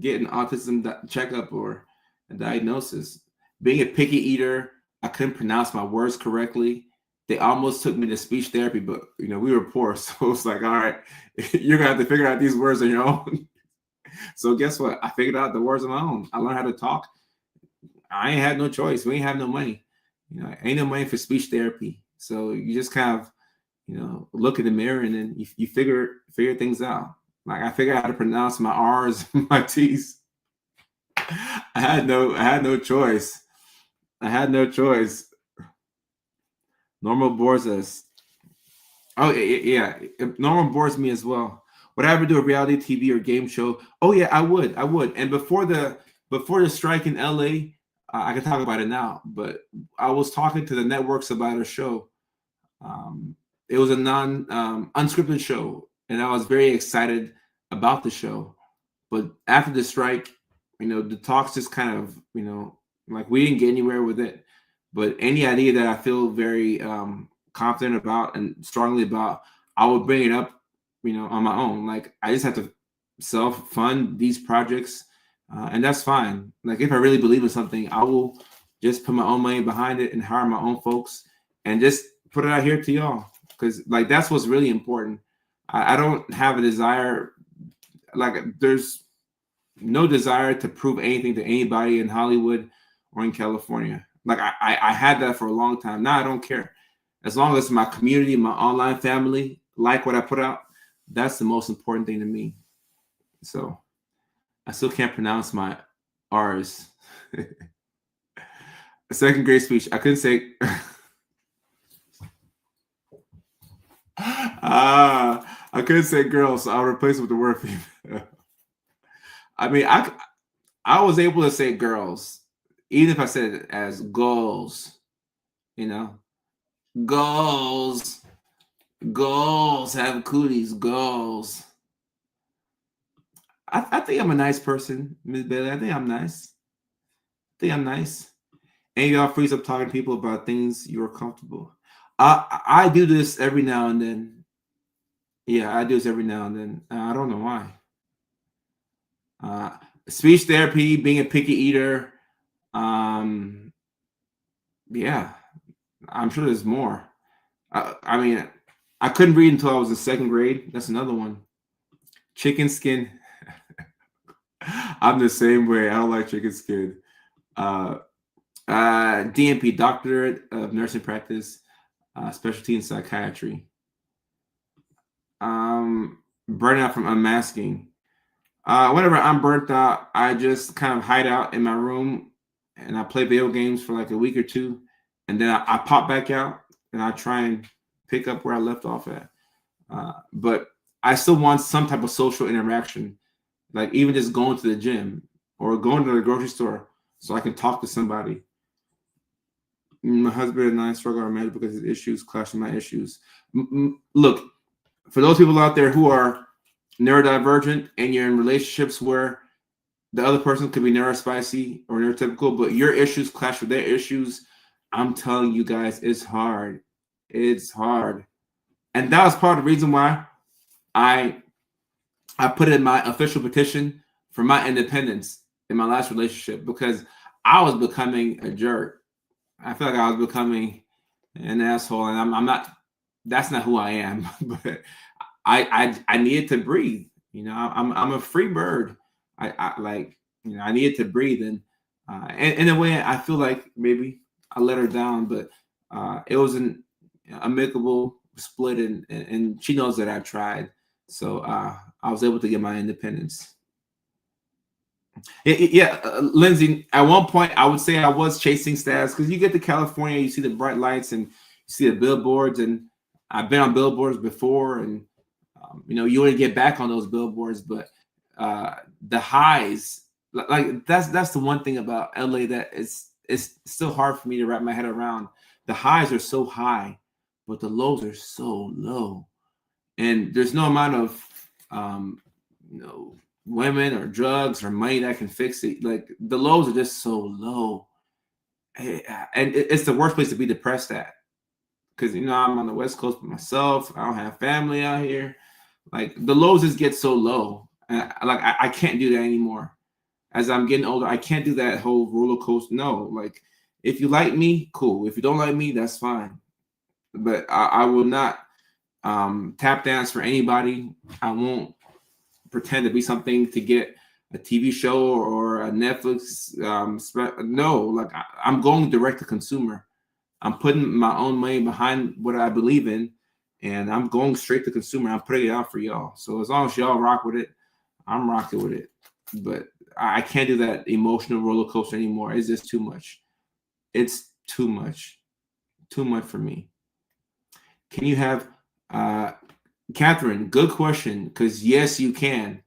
get an autism checkup or a diagnosis. Being a picky eater, I couldn't pronounce my words correctly. They almost took me to speech therapy, but we were poor, so it's like, all right, you're gonna have to figure out these words on your own. So guess what? I figured out the words on my own. I learned how to talk. I ain't had no choice. We ain't have no money. Ain't no money for speech therapy. So you just kind of, look in the mirror and then you figure things out. Like I figured out how to pronounce my R's and my T's. I had no choice. Normal bores us. Oh yeah. Normal bores me as well. Would I ever do a reality TV or game show? Oh yeah, I would. And before the strike in LA, I can talk about it now. But I was talking to the networks about a show. It was a unscripted show, and I was very excited about the show. But after the strike, the talks just kind of, like we didn't get anywhere with it. But any idea that I feel very confident about and strongly about, I would bring it up, on my own. Like I just have to self-fund these projects. and that's fine. Like if I really believe in something, I will just put my own money behind it and hire my own folks and just put it out here to y'all, because like that's what's really important. I don't have a desire, like there's no desire to prove anything to anybody in Hollywood or in California. Like I had that for a long time. Now I don't care. As long as my community, my online family like what I put out, that's the most important thing to me. So I still can't pronounce my R's. Second grade speech. I couldn't say. I couldn't say girl, so I'll replace it with the word female. I mean, I was able to say girls, even if I said it as goals. You know, goals, goals have cooties, goals. I think I'm a nice person, Ms. Bailey. I think I'm nice. And y'all freeze up talking to people about things you're comfortable. I do this every now and then. Yeah, I do this every now and then. I don't know why. Speech therapy, being a picky eater. Yeah, I'm sure there's more. I mean, I couldn't read until I was in second grade. That's another one. Chicken skin. I'm the same way. I don't like chicken skin. DNP, doctorate of nursing practice, specialty in psychiatry. Burnout from unmasking. Whenever I'm burnt out, I just kind of hide out in my room and I play video games for like a week or two, and then I pop back out and I try and pick up where I left off at. But I still want some type of social interaction, like even just going to the gym or going to the grocery store so I can talk to somebody. My husband and I struggle our marriage because his issues clash with my issues. Look, for those people out there who are neurodivergent and you're in relationships where the other person could be neurospicy or neurotypical, but your issues clash with their issues, I'm telling you guys, it's hard. It's hard. And that was part of the reason why I put in my official petition for my independence in my last relationship, because I was becoming a jerk. I feel like I was becoming an asshole, and I'm not. That's not who I am. But I needed to breathe. You know, I'm a free bird. I like, you know, I needed to breathe, and in a way, I feel like maybe I let her down, but it was an amicable split, and she knows that I tried. So I was able to get my independence. Yeah, Lindsay, at one point I would say I was chasing stats, because you get to California, you see the bright lights and you see the billboards, and I've been on billboards before, and you know, you want to get back on those billboards, but the highs, like that's the one thing about LA that it's still hard for me to wrap my head around. The highs are so high, but the lows are so low, and there's no amount of you know, women or drugs or money that can fix it. Like the lows are just so low, and it's the worst place to be depressed at, because you know, I'm on the West Coast by myself. I don't have family out here. Like the lows just get so low, and I can't do that anymore. As I'm getting older, I can't do that whole roller coaster. No, like if you like me, cool. If you don't like me, that's fine. But I will not tap dance for anybody. I won't pretend to be something to get a TV show or a Netflix. No, like I'm going direct to consumer. I'm putting my own money behind what I believe in, and I'm going straight to consumer. I'm putting it out for y'all. So as long as y'all rock with it, I'm rocking with it. But I can't do that emotional roller coaster anymore. It's just too much. It's too much. Too much for me. Can you have Catherine, good question, because yes, you can.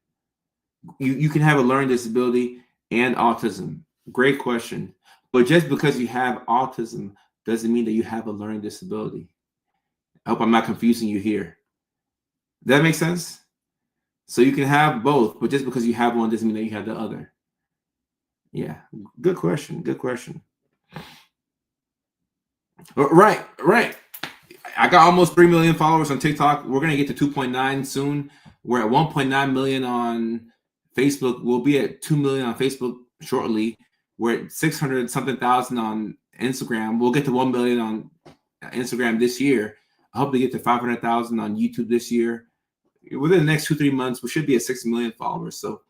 You can have a learning disability and autism. Great question. But just because you have autism doesn't mean that you have a learning disability. I hope I'm not confusing you here. Does that make sense? So you can have both, but just because you have one doesn't mean that you have the other. Yeah, good question. Good question. Right. I got almost 3 million followers on TikTok. We're going to get to 2.9 soon. We're at 1.9 million on Facebook. We'll be at 2 million on Facebook shortly. We're at 600 something thousand on Instagram. We'll get to 1 million on Instagram this year. I hope to get to 500,000 on YouTube this year. Within the next 2-3 months, we should be at 6 million followers. So,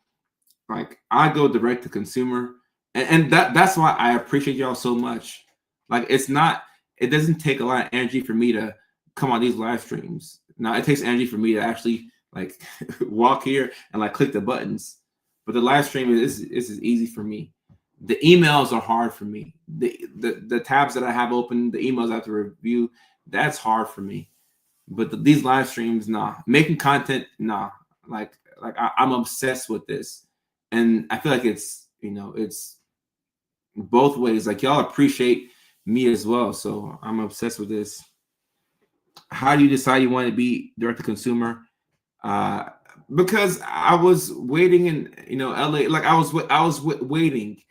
like, I go direct to consumer, and that's why I appreciate y'all so much. Like, it doesn't take a lot of energy for me to come on these live streams. Now, it takes energy for me to actually like walk here and like click the buttons. But the live stream is easy for me. The emails are hard for me. The tabs that I have open, the emails I have to review, that's hard for me. But these live streams, nah. Making content, nah. Like I'm obsessed with this, and I feel like it's it's both ways. Like, y'all appreciate me as well, so I'm obsessed with this. How do you decide you want to be direct to consumer? Because I was waiting in LA. Like, I was waiting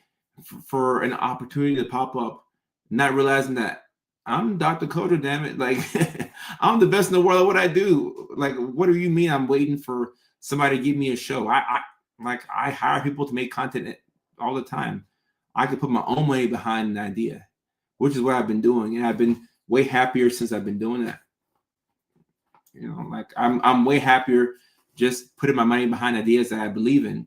for an opportunity to pop up, not realizing that I'm Dr. Coder, damn it. Like, I'm the best in the world at what I do. Like, what do you mean I'm waiting for somebody to give me a show? I hire people to make content all the time. I could put my own money behind an idea, which is what I've been doing. And I've been way happier since I've been doing that. Like, I'm way happier just putting my money behind ideas that I believe in.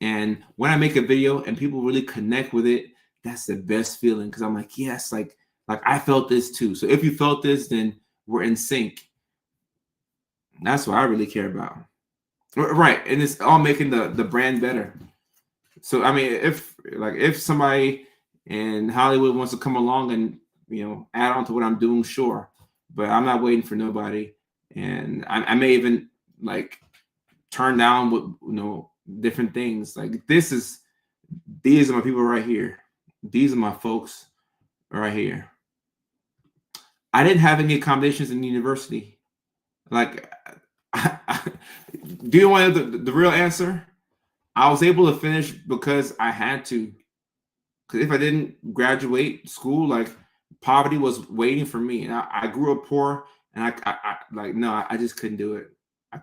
And when I make a video and people really connect with it, that's the best feeling, because I'm like, yes, like I felt this too. So if you felt this, then we're in sync. That's what I really care about. Right. And it's all making the brand better. So, I mean, if somebody in Hollywood wants to come along and, add on to what I'm doing, sure. But I'm not waiting for nobody. And I may even like turn down what, different things. Like, these are my people right here. These are my folks right here. I didn't have any accommodations in university. Like, do you want the real answer? I was able to finish because I had to. Because if I didn't graduate school, like, poverty was waiting for me. And I grew up poor, and I just couldn't do it. I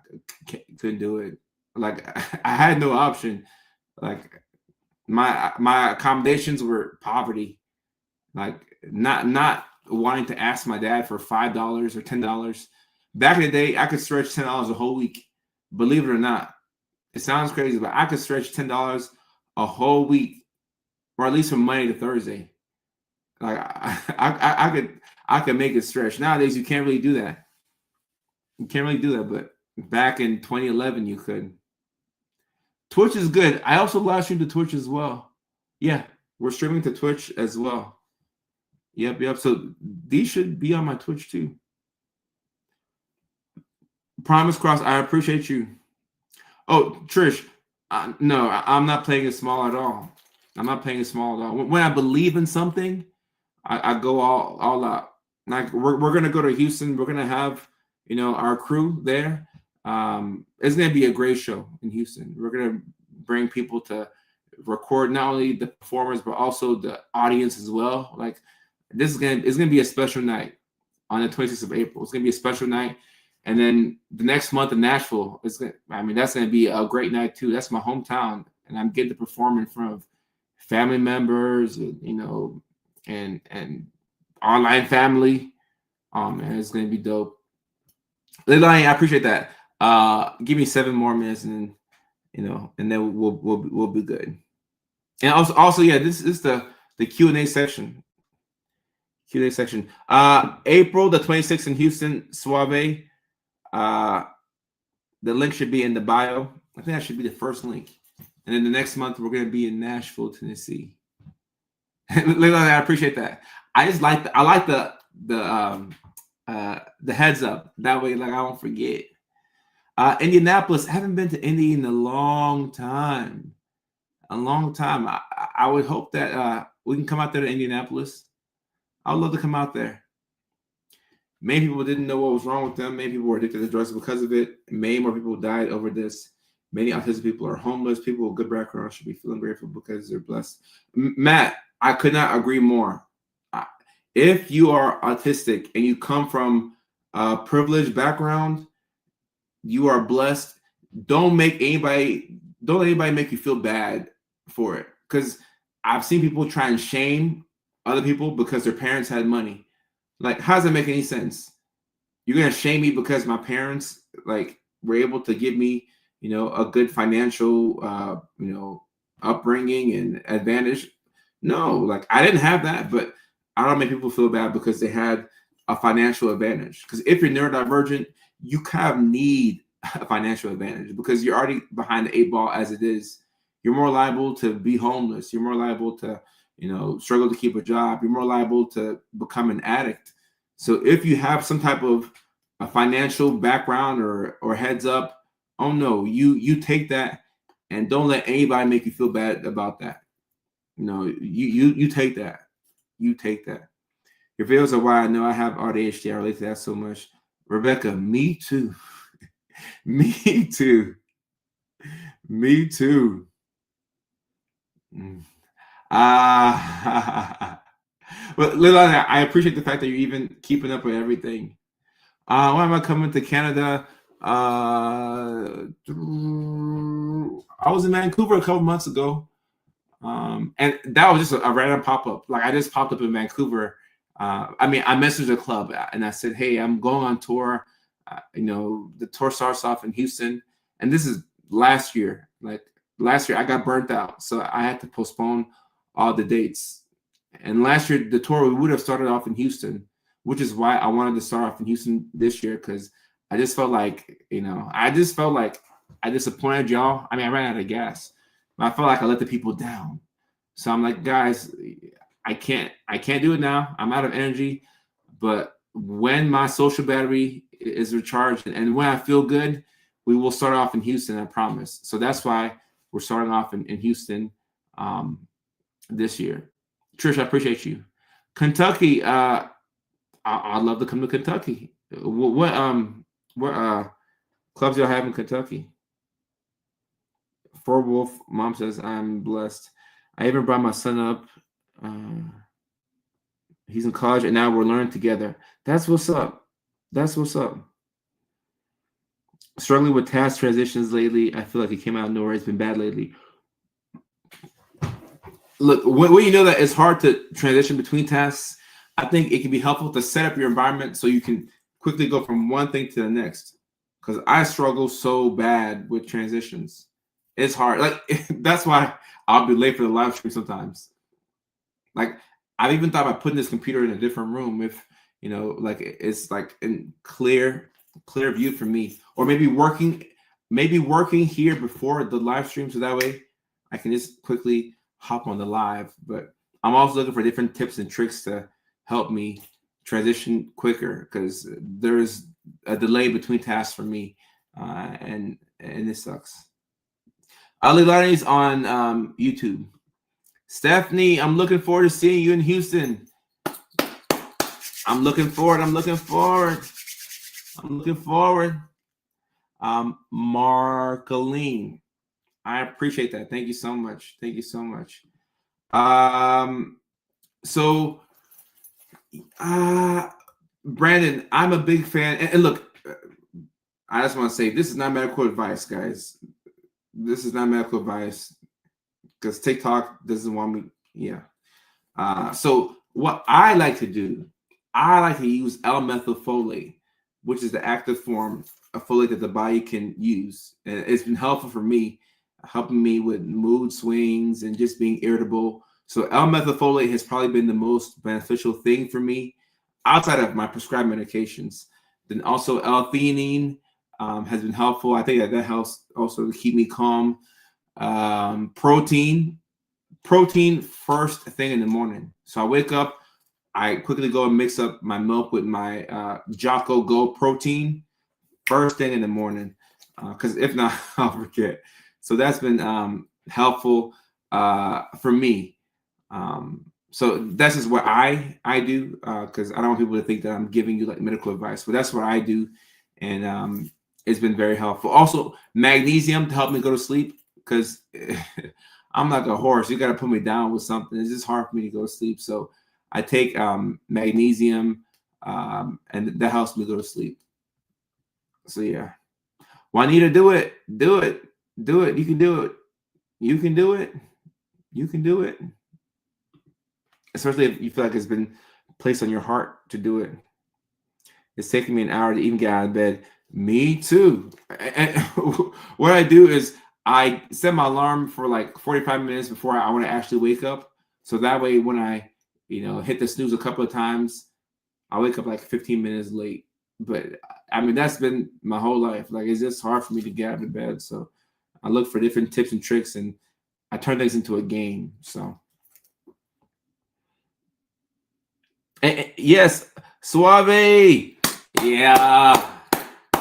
couldn't do it. Like, I had no option. Like, my accommodations were poverty. Like, not wanting to ask my dad for $5 or $10. Back in the day, I could stretch $10 a whole week. Believe it or not. It sounds crazy, but I could stretch $10 a whole week, or at least from Monday to Thursday. Like, I could make it stretch. Nowadays, you can't really do that. You can't really do that, but back in 2011, you could. Twitch is good. I also live stream to Twitch as well. Yeah, we're streaming to Twitch as well. Yep. So these should be on my Twitch too. Promise Cross, I appreciate you. Oh, Trish, no, I'm not playing it small at all. I'm not playing it small at all. When I believe in something, I go all out. Like, we're gonna go to Houston. We're gonna have our crew there. It's gonna be a great show in Houston. We're gonna bring people to record not only the performers but also the audience as well. Like, it's gonna be a special night on the 26th of April. It's gonna be a special night. And then the next month in Nashville, that's gonna be a great night too. That's my hometown, and I'm getting to perform in front of family members, and online family. Oh man, it's gonna be dope. Leilani, I appreciate that. Give me 7 more minutes, and then we'll be good. And also, yeah, this is the Q&A section. Q&A section. April the 26th in Houston, Suave. The link should be in the bio. I think that should be the first link. And then the next month we're gonna be in Nashville, Tennessee. I appreciate that. I like the heads up. That way, like, I won't forget. Indianapolis. I haven't been to Indy in a long time. I would hope that we can come out there to Indianapolis. I would love to come out there. Many people didn't know what was wrong with them. Many people were addicted to drugs because of it. Many more people died over this. Many autistic people are homeless. People with good backgrounds should be feeling grateful because they're blessed. Matt, I could not agree more. If you are autistic and you come from a privileged background, you are blessed. Don't make anybody don't let anybody make you feel bad for it. Because I've seen people try and shame other people because their parents had money. Like, how does that make any sense? You're gonna shame me because my parents like were able to give me, a good financial, upbringing and advantage. No, like I didn't have that, but I don't make people feel bad because they had a financial advantage. Because if you're neurodivergent, you kind of need a financial advantage because you're already behind the eight ball as it is. You're more liable to be homeless. You're more liable to, struggle to keep a job. You're more liable to become an addict. So if you have some type of a financial background or heads up, oh no, you take that and don't let anybody make you feel bad about that. You take that. You take that. Your videos are why I know I have ADHD. I relate to that so much. Rebecca, me too. Me too. Me too. But Lilana, I appreciate the fact that you're even keeping up with everything. Why am I coming to Canada? I was in Vancouver a couple months ago. And that was just a random pop-up. Like I just popped up in Vancouver. I messaged the club and I said, hey, I'm going on tour. The tour starts off in Houston. And this is last year. Like last year I got burnt out. So I had to postpone all the dates. And last year, the tour, we would have started off in Houston, which is why I wanted to start off in Houston this year. Cause I just felt like, I disappointed y'all. I ran out of gas. I felt like I let the people down. So I'm like, guys, I can't do it now. I'm out of energy. But when my social battery is recharged and when I feel good, we will start off in Houston, I promise. So that's why we're starting off in Houston this year. Trish, I appreciate you. Kentucky, I'd love to come to Kentucky. What clubs y'all have in Kentucky? For Wolf, mom says, I'm blessed. I even brought my son up. He's in college, and now we're learning together. That's what's up. That's what's up. Struggling with task transitions lately. I feel like it came out of nowhere. It's been bad lately. Look, when you know that it's hard to transition between tasks, I think it can be helpful to set up your environment so you can quickly go from one thing to the next. Because I struggle so bad with transitions. It's hard. Like that's why I'll be late for the live stream sometimes. Like I've even thought about putting this computer in a different room if like it's like in clear view for me, or maybe working here before the live stream so that way I can just quickly hop on the live. But I'm also looking for different tips and tricks to help me transition quicker because there's a delay between tasks for me, and this sucks. Ali Lani's on YouTube. Stephanie, I'm looking forward to seeing you in Houston. I'm looking forward. Marceline, I appreciate that. Thank you so much. So Brandon, I'm a big fan. And look, I just want to say this is not medical advice, guys. This is not medical advice because TikTok doesn't want me. Yeah. So what I like to do, I like to use L-methylfolate, which is the active form of folate that the body can use. And it's been helpful for me, helping me with mood swings and just being irritable. So L-methylfolate has probably been the most beneficial thing for me outside of my prescribed medications. Then also L-theanine has been helpful. I think that helps also to keep me calm. Protein first thing in the morning. So I wake up, I quickly go and mix up my milk with my Jocko Go protein first thing in the morning, because if not, I'll forget. So that's been helpful for me. So that's just what I do, because I don't want people to think that I'm giving you like medical advice, but that's what I do, and it's been very helpful. Also, magnesium to help me go to sleep, because I'm like a horse. You got to put me down with something. It's just hard for me to go to sleep. So I take magnesium, and that helps me go to sleep. So yeah, Juanita, do it. Do it. You can do it. You can do it. You can do it. Especially if you feel like it's been placed on your heart to do it. It's taking me an hour to even get out of bed. Me too. And what I do is I set my alarm for like 45 minutes before I want to actually wake up. So that way, when I, hit the snooze a couple of times, I wake up like 15 minutes late. But I mean, that's been my whole life. Like, it's just hard for me to get out of bed. So I look for different tips and tricks, and I turn things into a game. So, yes, Suave. Yeah.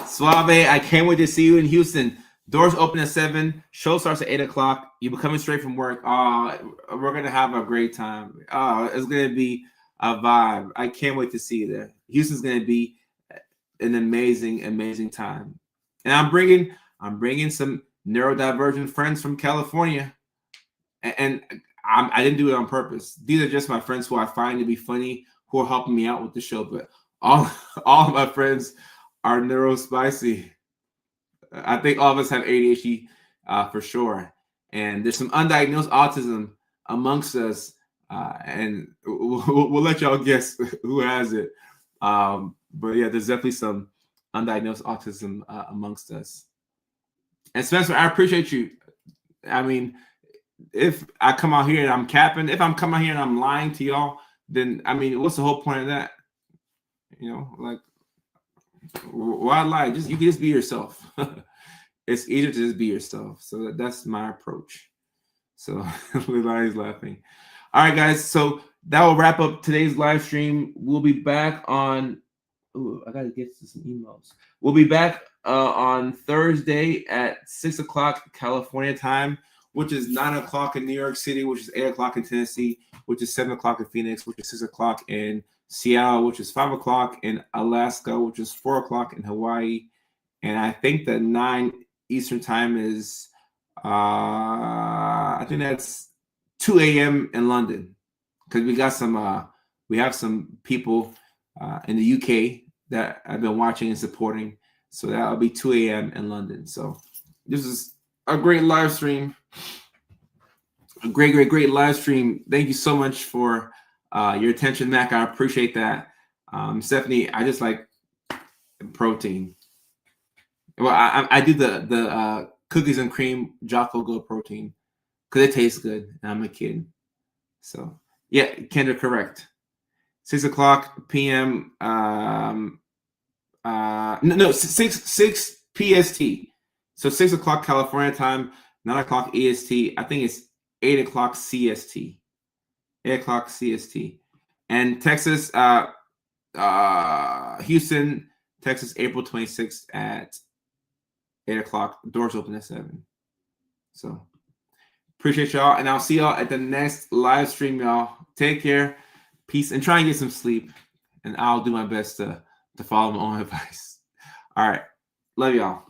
Suave, I can't wait to see you in Houston. Doors open at 7. Show starts at 8 o'clock. You'll be coming straight from work. We're going to have a great time. It's going to be a vibe. I can't wait to see you there. Houston's going to be an amazing, amazing time. And I'm bringing some neurodivergent friends from California. And I didn't do it on purpose. These are just my friends who I find to be funny, who are helping me out with the show. But all of my friends are neurospicy. I think all of us have ADHD for sure. And there's some undiagnosed autism amongst us. And we'll let y'all guess who has it. But yeah, there's definitely some undiagnosed autism amongst us. And Spencer, I appreciate you. I mean, if I come out here and I'm capping, if I'm coming here and I'm lying to y'all, then I mean, what's the whole point of that? Like, why lie? You can just be yourself. It's easier to just be yourself. So that's my approach. So Lilai's laughing. All right, guys. So that will wrap up today's live stream. We'll be back on. Oh, I gotta get to some emails. We'll be back on Thursday at 6 o'clock California time, which is 9 o'clock in New York City, which is 8 o'clock in Tennessee, which is 7 o'clock in Phoenix, which is 6 o'clock in Seattle, which is 5 o'clock in Alaska, which is 4 o'clock in Hawaii. And I think that 9 Eastern time is, I think that's 2 a.m. in London, because we have some people in the UK that I've been watching and supporting. So that'll be 2 a.m. in London. So this is a great live stream. A great live stream. Thank you so much for your attention, Mac. I appreciate that. Stephanie, I just like protein. Well, I do the cookies and cream Jocko Go protein because it tastes good, and I'm a kid. So yeah, Kendra, correct. 6 o'clock p.m. No, 6 PST. So 6 o'clock California time, 9 o'clock EST. I think it's 8 o'clock CST. 8 o'clock CST. And Texas, Houston, Texas, April 26th at 8 o'clock. Doors open at 7. So appreciate y'all. And I'll see y'all at the next live stream, y'all. Take care. Peace. And try and get some sleep. And I'll do my best to follow my own advice. All right. Love y'all.